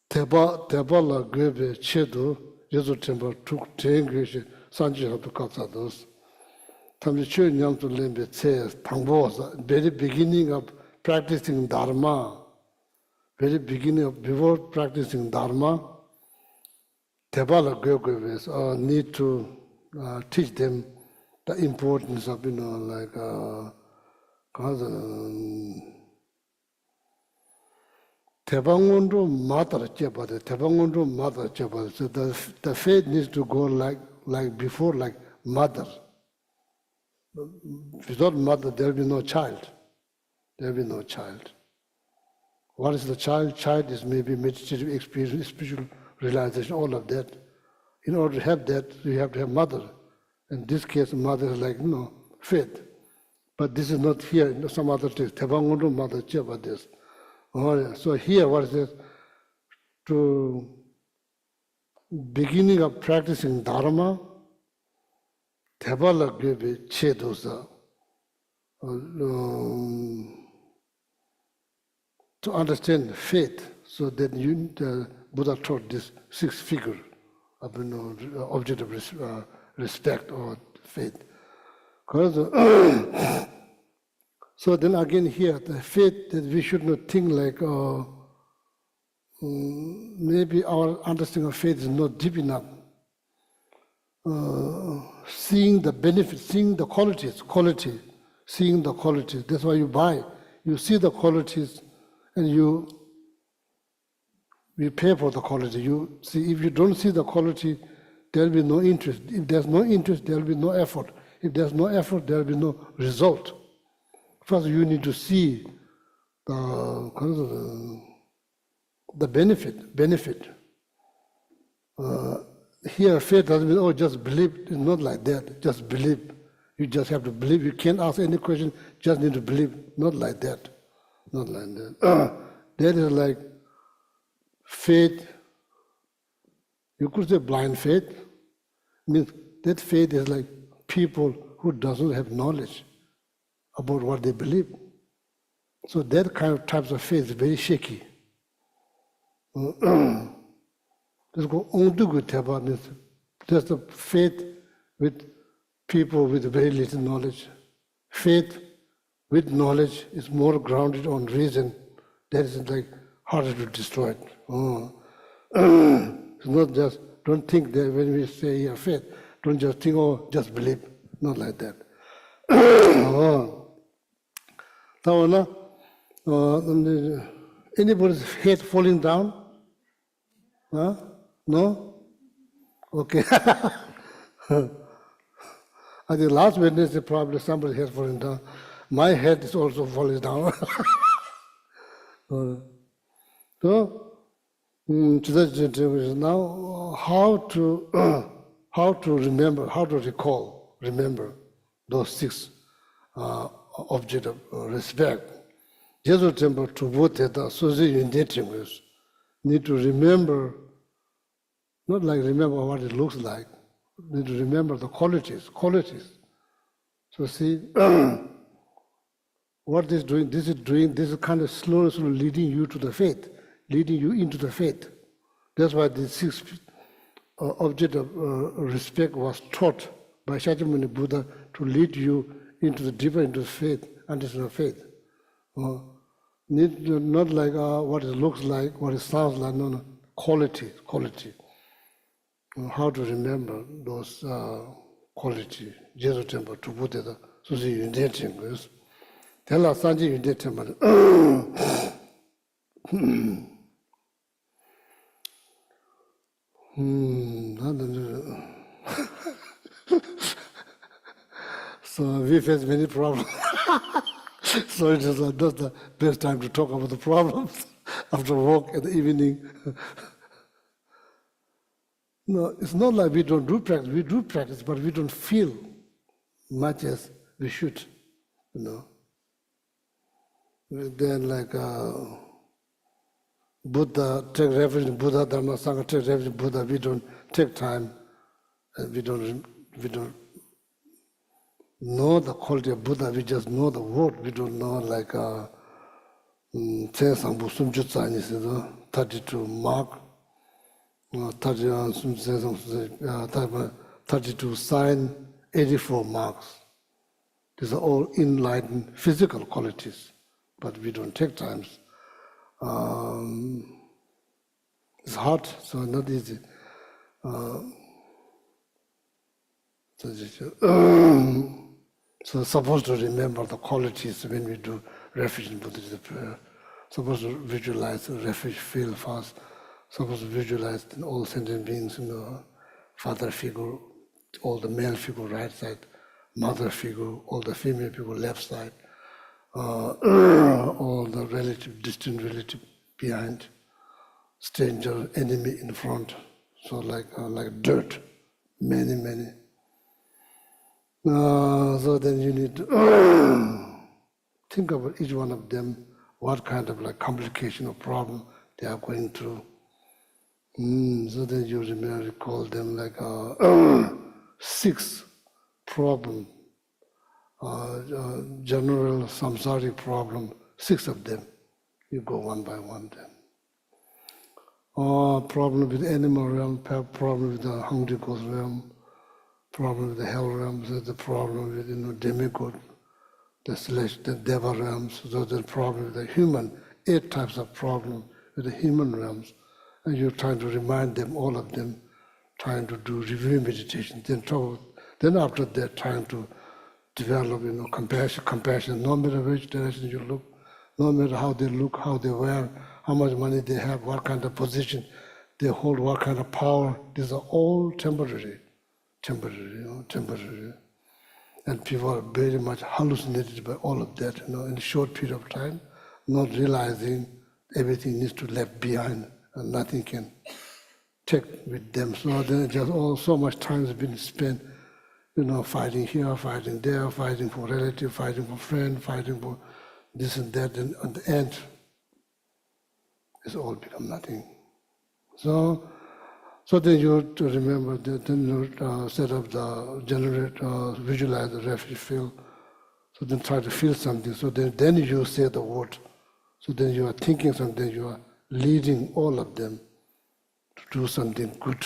Deva la Gwebe, Chedu, Jesu Temple, Tuk Tengrishi, Sanji Hatu Katsados. Very beginning of practicing Dharma, before practicing Dharma, Tebala Gyogoves need to teach them the importance of, Tebangundu Mother Chebade, So the faith needs to go like before, like mother. Without mother, there will be no child. What is the child? Child is maybe meditative experience, spiritual realization, all of that. In order to have that, you have to have mother. In this case, mother is like, faith. But this is not here, in some other text. Tebangundu mother cheba this. So here, what is it? To beginning of practicing Dharma, Tebala Gebe Chedosa. To understand faith, so that Buddha taught this 6 figure of object of respect or faith. So then again here, the faith that we should not think like maybe our understanding of faith is not deep enough. Seeing the benefits, seeing the qualities, seeing the qualities. That's why you buy. You see the qualities and you pay for the quality. You see, if you don't see the quality, there will be no interest. If there's no interest, there will be no effort. If there's no effort, there will be no result. First, you need to see the benefit. Here, faith doesn't mean, just believe. It's not like that. Just believe. You just have to believe. You can't ask any question, just need to believe. Not like that. That is like faith. You could say blind faith. Means that faith is like people who doesn't have knowledge about what they believe. So that kind of types of faith is very shaky. Let's go on to good means just a faith with people with very little knowledge. Faith with knowledge is more grounded on reason. That is like harder to destroy it. It's not just, don't think that when we say here faith, don't just think, just believe. Not like that. Anybody's head falling down? No? Okay. I think last Wednesday probably somebody head falling down. My head is also falling down. So now how to remember, how to remember those 6 objects of respect. Jesu temple to vote the Suzy Uniting need to remember, not like remember what it looks like, need to remember the qualities. So see, what this is kind of slowly leading you to the faith, leading you into the faith. That's why the 6 object of respect was taught by Shakyamuni Buddha to lead you into the deeper into faith, understanding of faith. Not like what it looks like, what it sounds like, no, quality. How to remember those quality. Jesu temple to Buddha, Susi Uniting. Tell us Sanji Uniting. So we face many problems. So it is not the best time to talk about the problems after work in the evening. No, it's not like we don't do practice. We do practice, but we don't feel much as we should, Then like Buddha, take refuge in Buddha, Dharma, Sangha, take refuge in Buddha. We don't take time, and we don't know the quality of Buddha. We just know the word. We don't know like 32 mark, 32 sign, 84 marks. These are all enlightened physical qualities, but we don't take times. It's hard, so not easy. So supposed to remember the qualities when we do refuge in Buddhist prayer. Supposed to visualize the refuge feel fast. Supposed to visualize all sentient beings, father figure, all the male figure right side, mother figure, all the female figure left side, all the relative, distant relative behind, stranger, enemy in front. So like dirt, many. So then you need to think about each one of them, what kind of like complication or problem they are going through. So then you recall them like 6 problem, general samsaric problem, 6 of them. You go one by one then. Problem with animal realm, problem with the hungry ghost realm, problem with the hell realms, the problem with demigod, the celestial, the deva realms, so the problem with the human, 8 types of problem with the human realms, and you're trying to remind them, all of them, trying to do review meditation. Then after that, trying to develop, compassion, no matter which direction you look, no matter how they look, how they wear, how much money they have, what kind of position they hold, what kind of power. These are all temporary. And people are very much hallucinated by all of that, in a short period of time, not realizing everything needs to be left behind and nothing can take with them. So then just so much time has been spent, fighting here, fighting there, fighting for relative, fighting for friend, fighting for this and that, and at the end, it's all become nothing. So then you have to remember that then you set up the visualize the refuge field. So then try to feel something. So then you say the word. So then you are thinking something, you are leading all of them to do something good.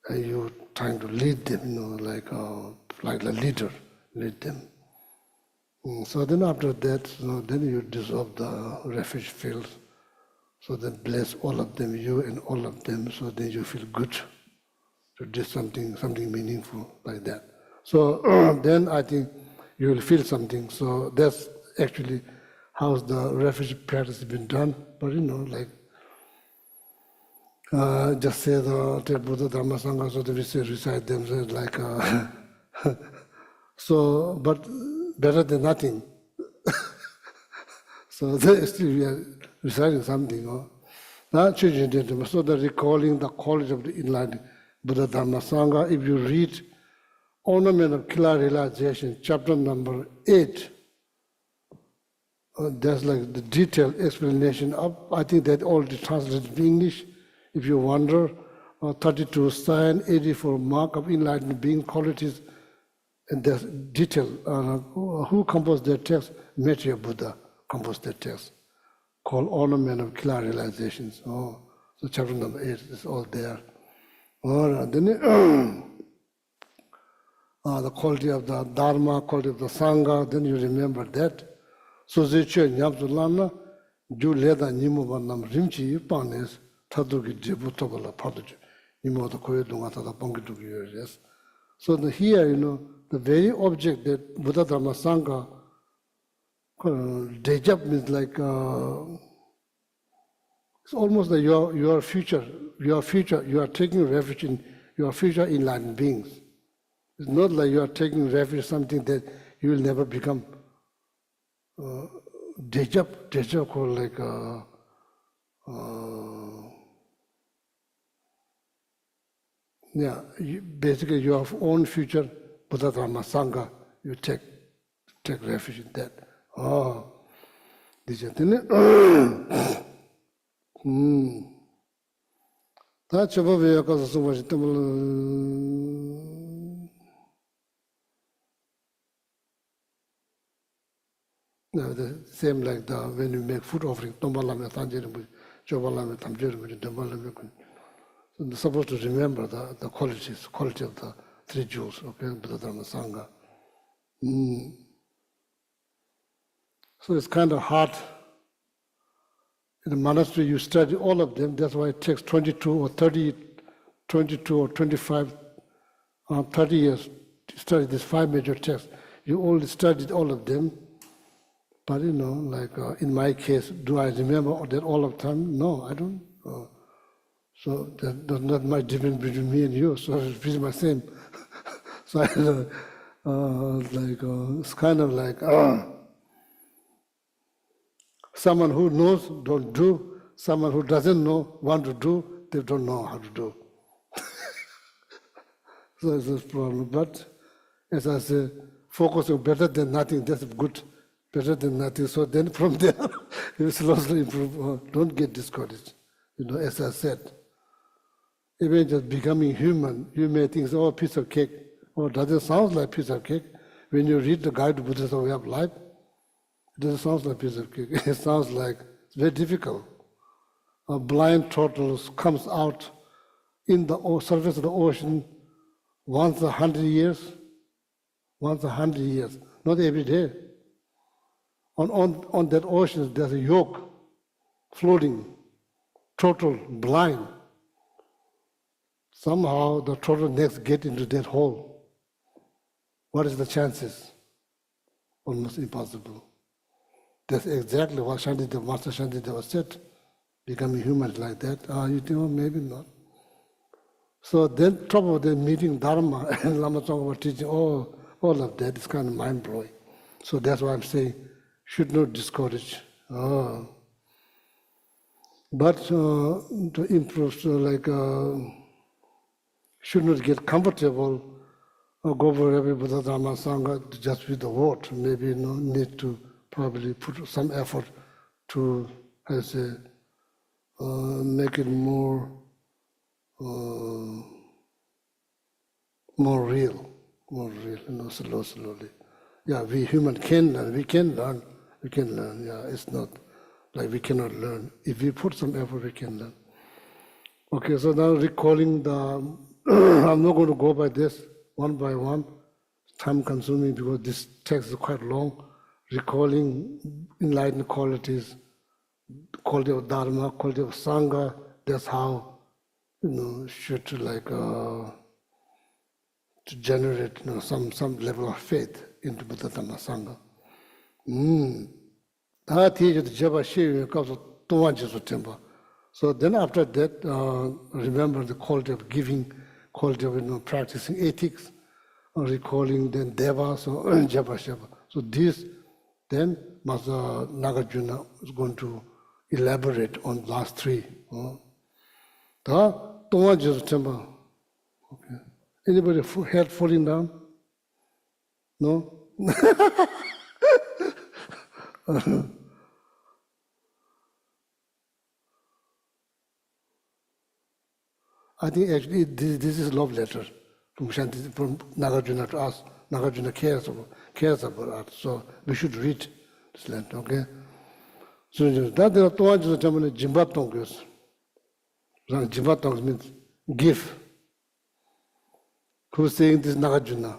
And you're trying to lead them, like a leader, lead them. So then after that, then you dissolve the refuge field. So then bless all of them, you and all of them, so then you feel good to do something meaningful like that. So then I think you will feel something. So that's actually how the refuge practice has been done. But just say the Buddha Dharma Sangha, so that we say recite them, so like So, but better than nothing. So still we are reciting something. So the recalling the quality of the enlightened Buddha Dharma Sangha, if you read Ornament of Clear Realization, chapter number 8, there's like the detailed explanation of, I think that already translated in English. If you wonder, 32 sign, 84 mark of enlightened being qualities, and there's detail. Who composed that text? Maitreya Buddha composed that text, called Ornament of Clear Realizations. So chapter number 8 is all there. Then the quality of the Dharma, quality of the Sangha, then you remember that. So Ziche Nyamzulana, Ju Leda Nimuba Lamrim Panes, Taduki Jebutobala Paduju, Nimo the Koyedungata Pongitu, yes. So here, the very object that Buddha Dharma Sangha, Dejab means like, it's almost like your future, you are taking refuge in your future enlightened beings. It's not like you are taking refuge in something that you will never become. Dejab called like basically your own future Buddha Dharma Sangha, you take refuge in that. This is that's about so much. The same like when you make food offering, so you're supposed to remember the quality of the 3 jewels, okay, Buddha Dharma Sangha. So it's kind of hard. In the monastery, you study all of them. That's why it takes 22 or 25, 30 years to study these 5 major texts. You only studied all of them. But like in my case, do I remember that all of time? No, I don't. So there's not much difference between me and you. So it's pretty much the same. So it's kind of like someone who knows don't do. Someone who doesn't know want to do. They don't know how to do. So it's a problem. But as I say, focus on better than nothing. That's good. Better than nothing. So then from there, you slowly improve. Don't get discouraged. As I said, even just becoming human, you may think, oh, piece of cake. Oh, does it sound like piece of cake? When you read the Guide to Buddhist Way of Life, it doesn't sound like piece of cake. It sounds like it's very difficult. A blind turtle comes out in the surface of the ocean once 100 years. Once 100 years, not every day. On that ocean, there's a yoke floating, turtle blind. Somehow the turtlenecks get into that hole. What is the chances? Almost impossible. That's exactly what Master Shantideva said. Becoming human like that, you think, maybe not. So then, top of the meeting Dharma and Lama Tsongkhapa were teaching, all of that is kind of mind-blowing. So that's why I'm saying, should not discourage. But to improve, should not get comfortable or go for every Buddha Dharma Sangha just with the word. Maybe need to probably put some effort to, make it more real, slowly. Yeah, we human can learn, we can learn. Yeah, it's not like we cannot learn. If we put some effort, we can learn. Okay, so now recalling I'm not going to go by this one by one. It's time consuming because this text is quite long. Recalling enlightened qualities, quality of Dharma, quality of Sangha, that's how, should to generate some level of faith into Buddha Dhamma Sangha. So then after that, remember the quality of giving, quality of practicing ethics, recalling then devas or japa japa. So this then Master Nagarjuna is going to elaborate on last three. The Tonga Jesus temple. Okay. Anybody head falling down? No? I think actually this is love letter from Nagarjuna to us. Nagarjuna cares about us, so we should read this letter, okay? So that there are two words that Jimbatongs. Jimbatongs means give. Who's saying this Nagarjuna?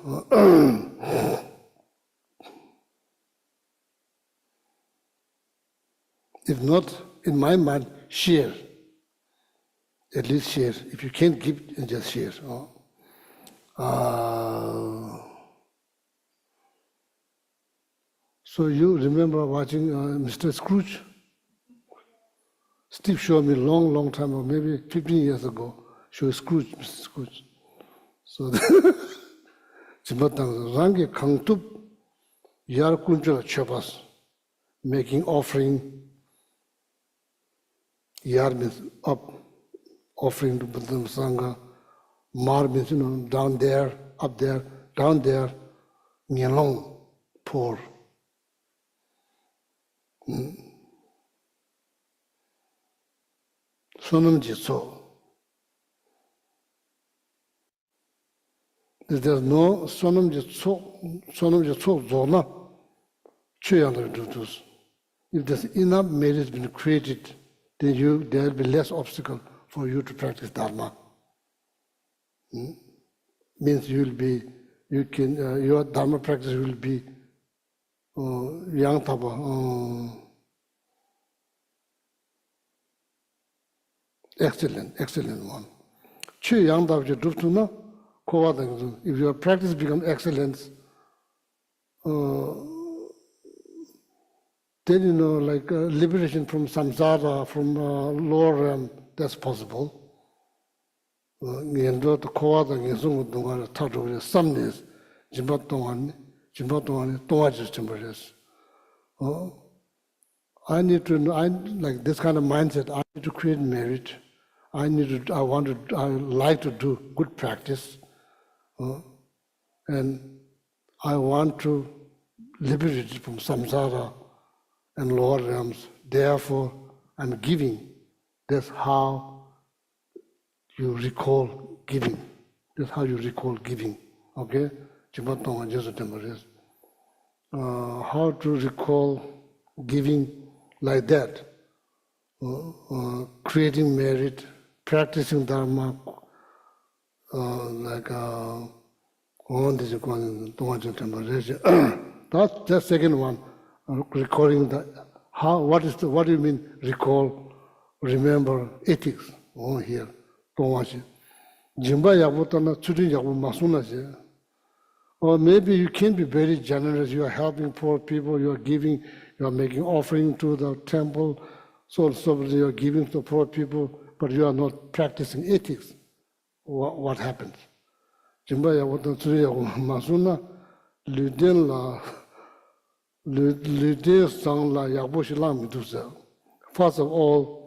If not, in my mind, share. At least share. If you can't give, just share. So you remember watching Mr. Scrooge? Steve showed me long time ago, maybe 15 years ago, showed Scrooge, Mr. Scrooge. So Jimbatang Rangi Kangtup Yar Kunjala Chapas, making offering. Yar means up, offering to Buddha Sangha. Mar means, down there, up there, down there, Nyalong, poor. Sonam Jitso. If there's no Sonam Jitso Zona, Chuyang do this. If there's enough merit been created, then there will be less obstacle for you to practice Dharma. Means your Dharma practice will be yang taba, excellent one. Chu yang taba je duptu na, kowa dang. If your practice becomes excellence, then like liberation from samsara, from lower realm, that's possible. Ngendo to kowa dang ngensung dunga tatu samnes, jimbat tongan tonga just temperatures. I need to know, like this kind of mindset, I need to create merit. I like to do good practice. And I want to liberate from samsara and lower realms. Therefore, I'm giving. That's how you recall giving. That's how you recall giving. Okay? How to recall giving like that? Creating merit, practicing Dharma, that's the second one. Recalling what do you mean recall, remember, ethics? Here. Or maybe you can be very generous, you are helping poor people, you are giving, you are making offering to the temple, so you are giving to poor people, but you are not practicing ethics. What happens? First of all,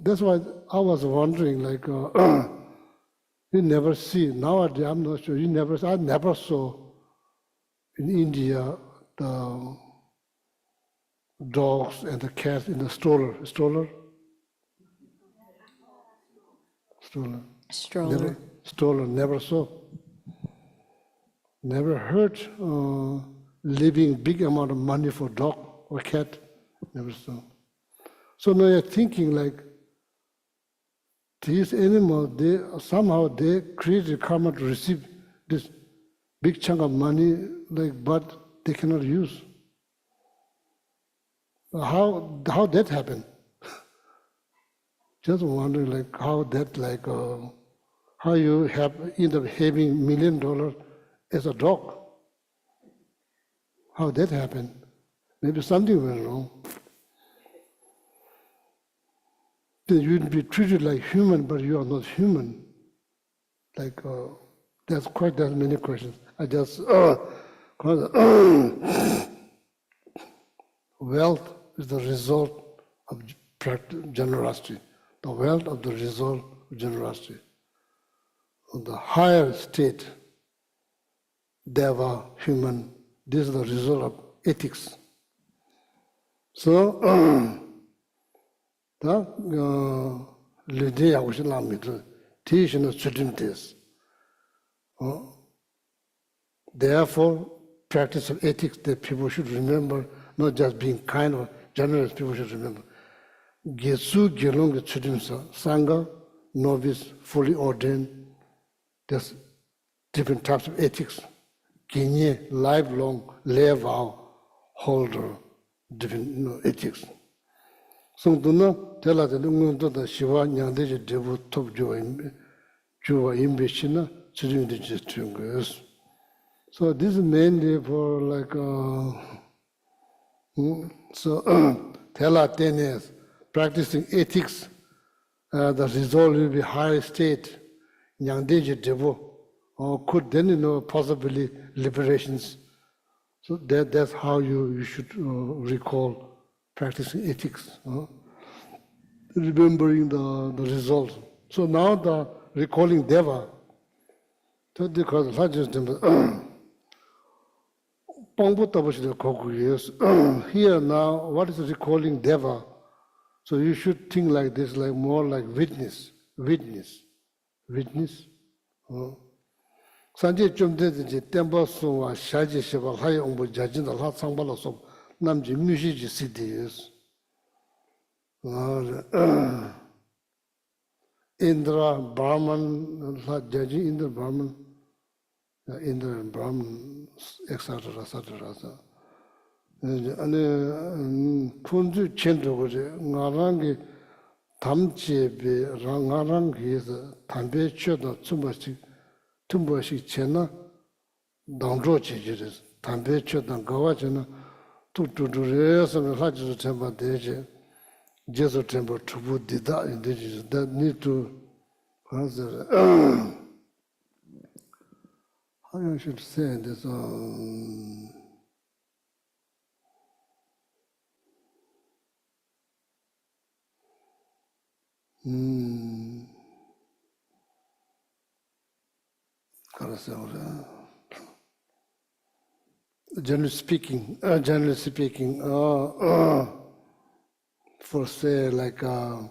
that's why I was wondering, like, you never see, nowadays I'm not sure, I never saw in India the dogs and the cats in the stroller. Stroller. Never saw. Never heard leaving big amount of money for dog or cat. Never saw. So now you're thinking like, these animals, somehow they created karma to receive this big chunk of money, like, but they cannot use. How that happened? Just wondering, like, how that, like, how you end up having $1 million as a dog. How that happened? Maybe something went wrong. Then you'd be treated like human, but you are not human. Like There's quite that many questions. I just, wealth is the result of generosity. The wealth of the result of generosity. On the higher state, deva, human, this is the result of ethics. So, the l'idea which is not teaching us certain things. Therefore, practice of ethics that people should remember, not just being kind or generous, people should remember. Gesu gelong chudimsa, sangha, novice, fully ordained, there's different types of ethics. Kinye, lifelong, lay vow, holder, different ethics. So, do not tell us that the Shiva Nyandeji Devu Top Juva Imbishina, Chidim de Jitungus. So, this is mainly for like, so, tell us 10 years, practicing ethics, the result will be higher state, Nyandeji Devu, or could then, possibly liberations. So that's how you should recall practicing ethics, remembering the results. So now the recalling Deva, here now, what is recalling Deva? So you should think like this, like more like witness. Sanje chumde temba suwa shaji sheba hai ombo jajin da la sangbala so namji mushi ji sidis. Indra Brahman, Jaji Indra Brahman, Indra Brahman, etc. And Kunju Chendra, Narangi Tamche be Rangarangi is a Tambe Choda Tumbashi Chena, Dandrochi Jiris, Tambe Choda Gawachena, to Reyes and Hajju Temba Deje. Jesu temple to put that indigenous that need to answer. How I should say this? Generally speaking, for say like a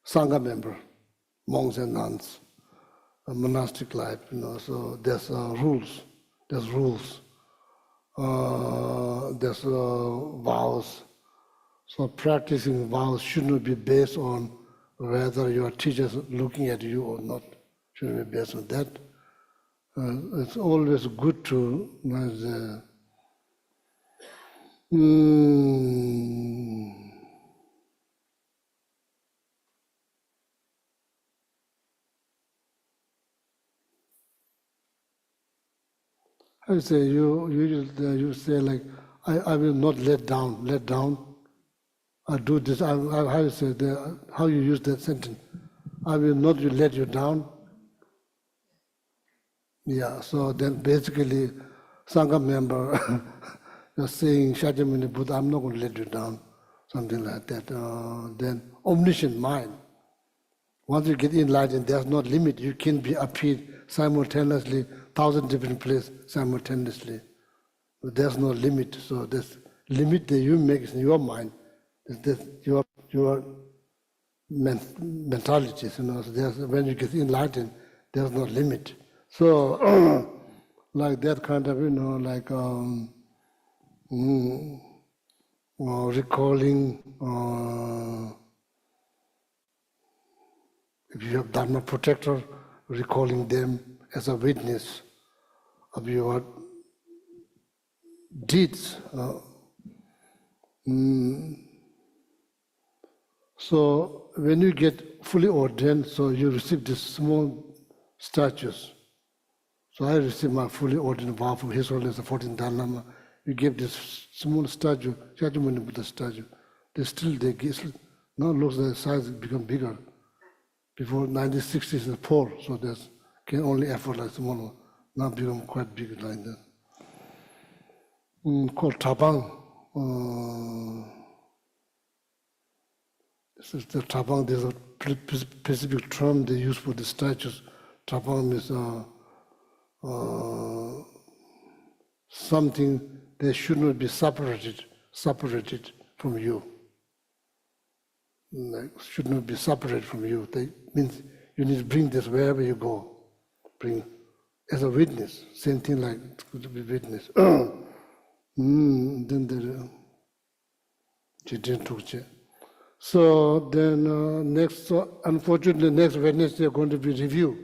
Sangha member, monks and nuns, a monastic life, so there's rules, there's vows. So practicing vows shouldn't be based on whether your teacher is looking at you or not. Shouldn't be based on that. It's always good to I say you say like I will not let down. I do this. How you say that? How you use that sentence? I will not let you down. Yeah. So then basically, Sangha member you're saying Shajamuni Buddha, I'm not going to let you down, something like that. Then omniscient mind. Once you get enlightened, there's no limit. You can be appeared simultaneously, 1,000 different places simultaneously. But there's no limit. So this limit that you make is in your mind. That's your mentality. So when you get enlightened, there's no limit. So like that kind of, like recalling. If you have Dharma protector, recalling them as a witness of your deeds. So when you get fully ordained, so you receive these small statues. So I received my fully ordained vow from His Holiness the 14th Dalai Lama. You gave this small statue, Shakyamuni Buddha statue. They give, now looks like the size become bigger. Before 1960s, it's poor, so there's can only afford like small, now become quite big like that. Called Tabang. This is the Tabang, there's a specific term they use for the statues. Tabang means something that should not be separated from you. Like, should not be separated from you. That means you need to bring this wherever you go. Bring as a witness. Same thing like it's good to be witness. Then the so then next, unfortunately, next Wednesday are going to be review.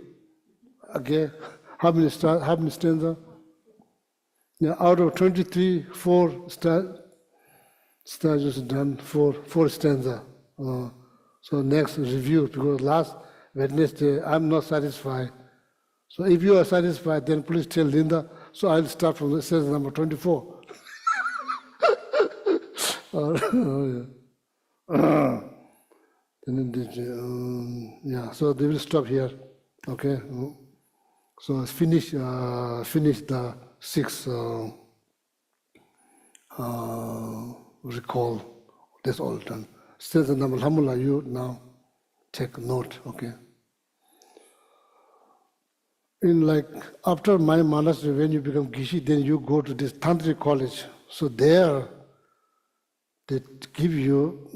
Again, how many stanza? Yeah, out of 23, 4 stanzas done, four stanza. So next review, because last Wednesday I'm not satisfied. So if you are satisfied, then please tell Linda. So I'll start from the stanza number 24. Yeah, so they will stop here. Okay. So finish the 6 recall. That's all done. Stanza number Alhamdulillah, you now take note. Okay. In like after my monastery, when you become Geshe, then you go to this Tantric college. So there they give you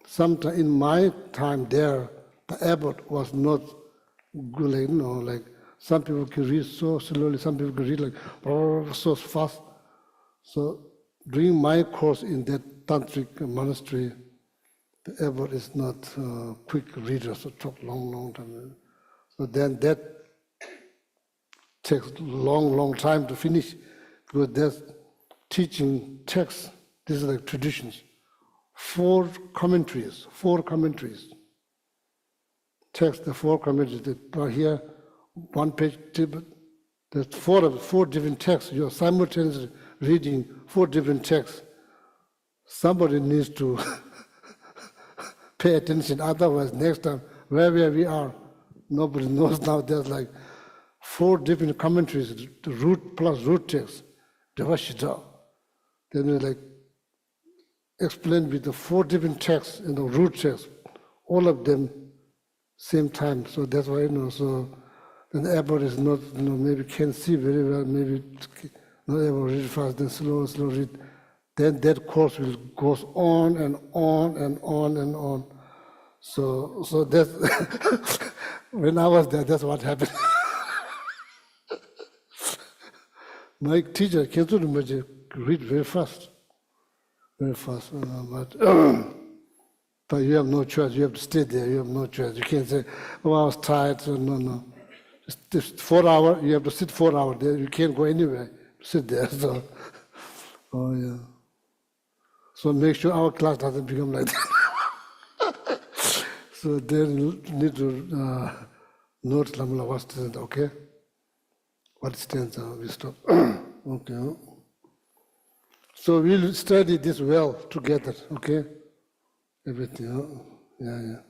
sometime in my time there, the abbot was not good, like, like some people can read so slowly, some people can read like so fast. So during my course in that tantric monastery, the abbot is not quick reader, so it took long time. So then that takes long time to finish, because that's teaching texts. This is like traditions. 4 commentaries. Text the 4 commentaries that are here, 1 page. There's 4 different texts. You're simultaneously reading 4 different texts. Somebody needs to pay attention. Otherwise, next time, wherever we are, nobody knows now. There's like 4 different commentaries, the root plus root text, Devashita. Then we like explain with the 4 different texts in the root text, all of them same time. So that's why, so then the abbot is not, maybe can't see very well, maybe not able to read fast, then slow read. Then that course will goes on and on and on and on. So that's, when I was there, that's what happened. My teacher, Kentu Rinpoche, read very fast. But you have no choice. You have to stay there. You have no choice. You can't say, "Oh, I was tired." So no. Just 4 hours. You have to sit 4 hours there. You can't go anywhere. Sit there. So, yeah. So make sure our class doesn't become like that. So they need to note Lamla what stands. Okay. What stands? We stop. Okay. So we'll study this well together, okay? Everything, yeah.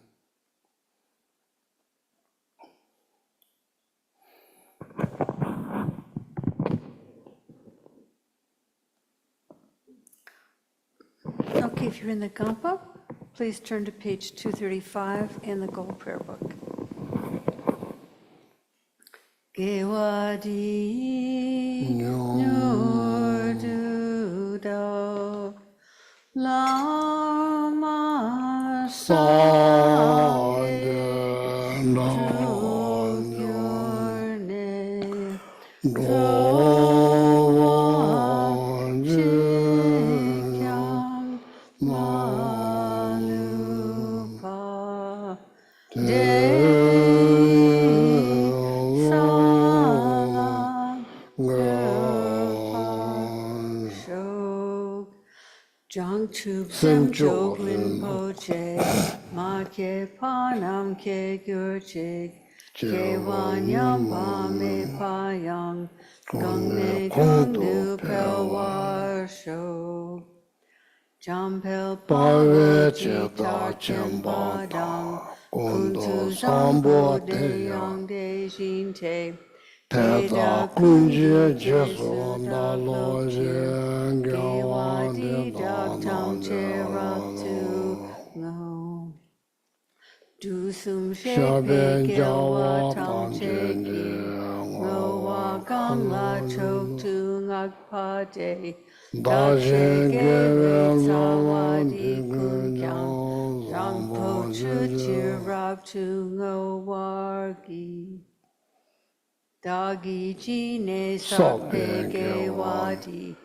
Okay, if you're in the Gampa, please turn to page 235 in the Gold Prayer Book. Gewadi Nur Do Lama Sade Sem Jog Rinpoche, Ma Ke Panam Ke Gurjig, Ke Wanyam Pa Me Pa Yang, Gong Ne Gong Nu Pel War Shog, Jam Pel Pa We Ji Tar Chim Ba Dang, Ondo Kuntu Sambo Sampo De Deya Yang De Shin Te Teta Teda Kunje Kunju Je Jesu Su Da Dak Lo Lok Chu Gewa Gyawan Di De Dak Tong Che Rap Tu Ngo Du Sum She Pe Shaben Gewa Jawa Tong Che Tanjen Ki Ngo Wa Gam La Chok Tu Ngak Pa De Dak She Dajen Ge Wei Gewe Tsa Wa Lawan Di Kun Kyang Digun Rang Po Chu Chi Rap Tu Ngo War Gi Dagi Ji Ne Sak Pe Ge Wa Di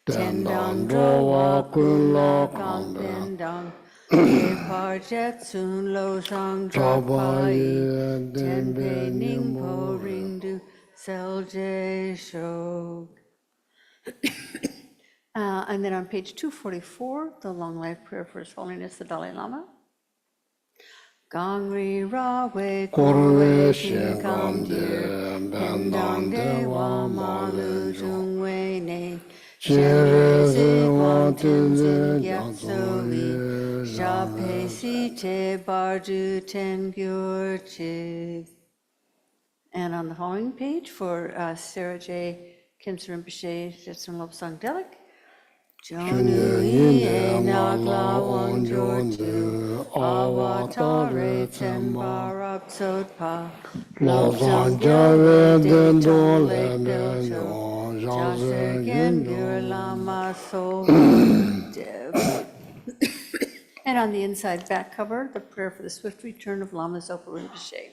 Tendang Dro Wa Kun La Gang Ben Dang Ge Par Jet Sun Lo Sang Drak Pa Yi Ten Pe Ning Po Ring Du Sel Je Shok. And then on page 244, the Long Life Prayer for His Holiness the Dalai Lama. Gangri Ra Wei Korwe Pin Kam Dir Pen Dang De Wa Ma Lu Jung Wei Ne Shen Re Zi Guan Tin Zin Gyat So Yi Sha Pe Si Te Bar Du Ten Gyur Chi. And on the following page for Sarah J. Kimsa Rinpoche, Jetsun Lobsang Delek, Jonu Ye Nak La Wang Jor Tu, Awatare Ten Barab Sotpa, Lobsang Gyalwe De Tong Lek Del Cho, Jaser Gen Gyur Lama So Dev. And on the inside back cover, the prayer for the swift return of Lama Zopa Rinpoche.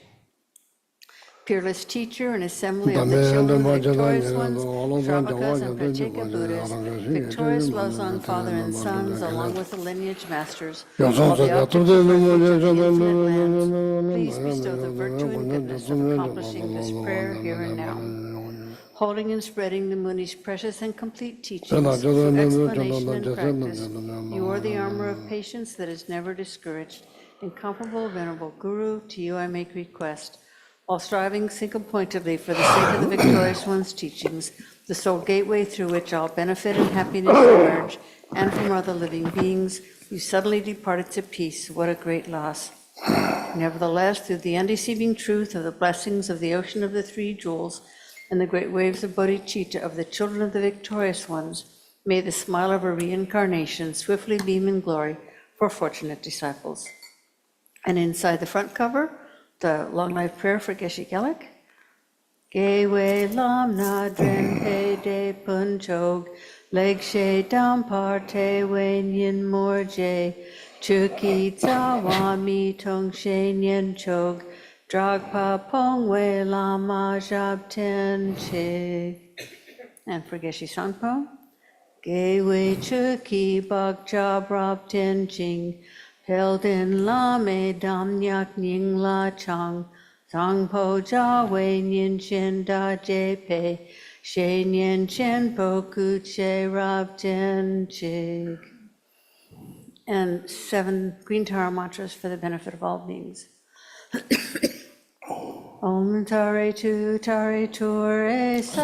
Peerless teacher and assembly of the children of the victorious ones, Shravakas and Pratyeka Buddhas, victorious Losang father and sons, along with the lineage masters, all the objects of refuge of the infinite lands, please bestow the virtue and goodness of accomplishing this prayer here and now. Holding and spreading the Muni's precious and complete teachings through explanation and practice, you are the armor of patience that is never discouraged. Incomparable, venerable Guru, to you I make request. While striving single-pointedly for the sake of the victorious one's teachings, the sole gateway through which all benefit and happiness emerge, and from other living beings, you suddenly departed to peace. What a great loss. Nevertheless, through the undeceiving truth of the blessings of the ocean of the three jewels and the great waves of bodhicitta of the children of the victorious ones, may the smile of a reincarnation swiftly beam in glory for fortunate disciples. And inside the front cover, the Long Life Prayer for Geshe Gelek. Gewe lam na dren pe de pun chog, leg she dam par te wen yin mor je, chuki tsa wa mi tong she nyen chog, drag pa pong we lama jab ten che. And for Geshe Sangpo. Gewe chuki bak jab rab ten ching, held in la me dam nyak ning la chang, Zang po ja wei nian chen da je pe, she nian chen po ku che rab ten chig. And 7 Green Tara mantras for the benefit of all beings. Om tare tu re so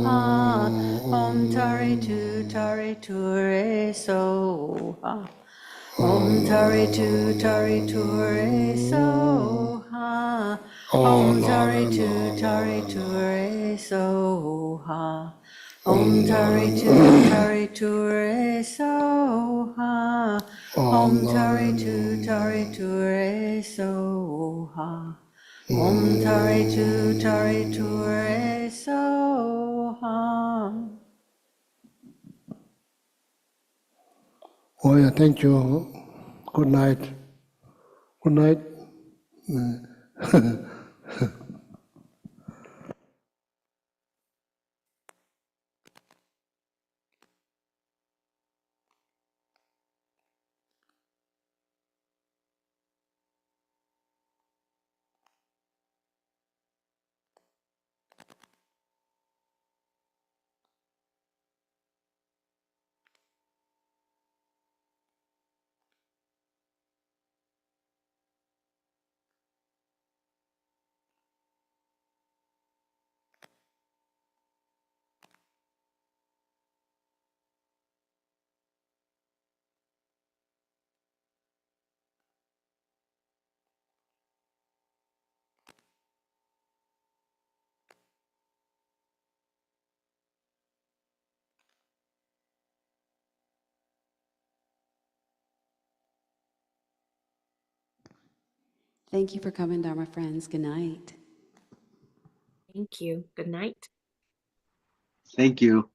ha. Om tare tu re so ha. Om tare tu re so ha. Om tare tu re so ha. Om tare tu re so ha. Om tare tu re so ha. Om tare tu re so ha. Oh yeah, thank you. Good night. Good night. Thank you for coming, Dharma friends. Good night. Thank you. Good night. Thank you.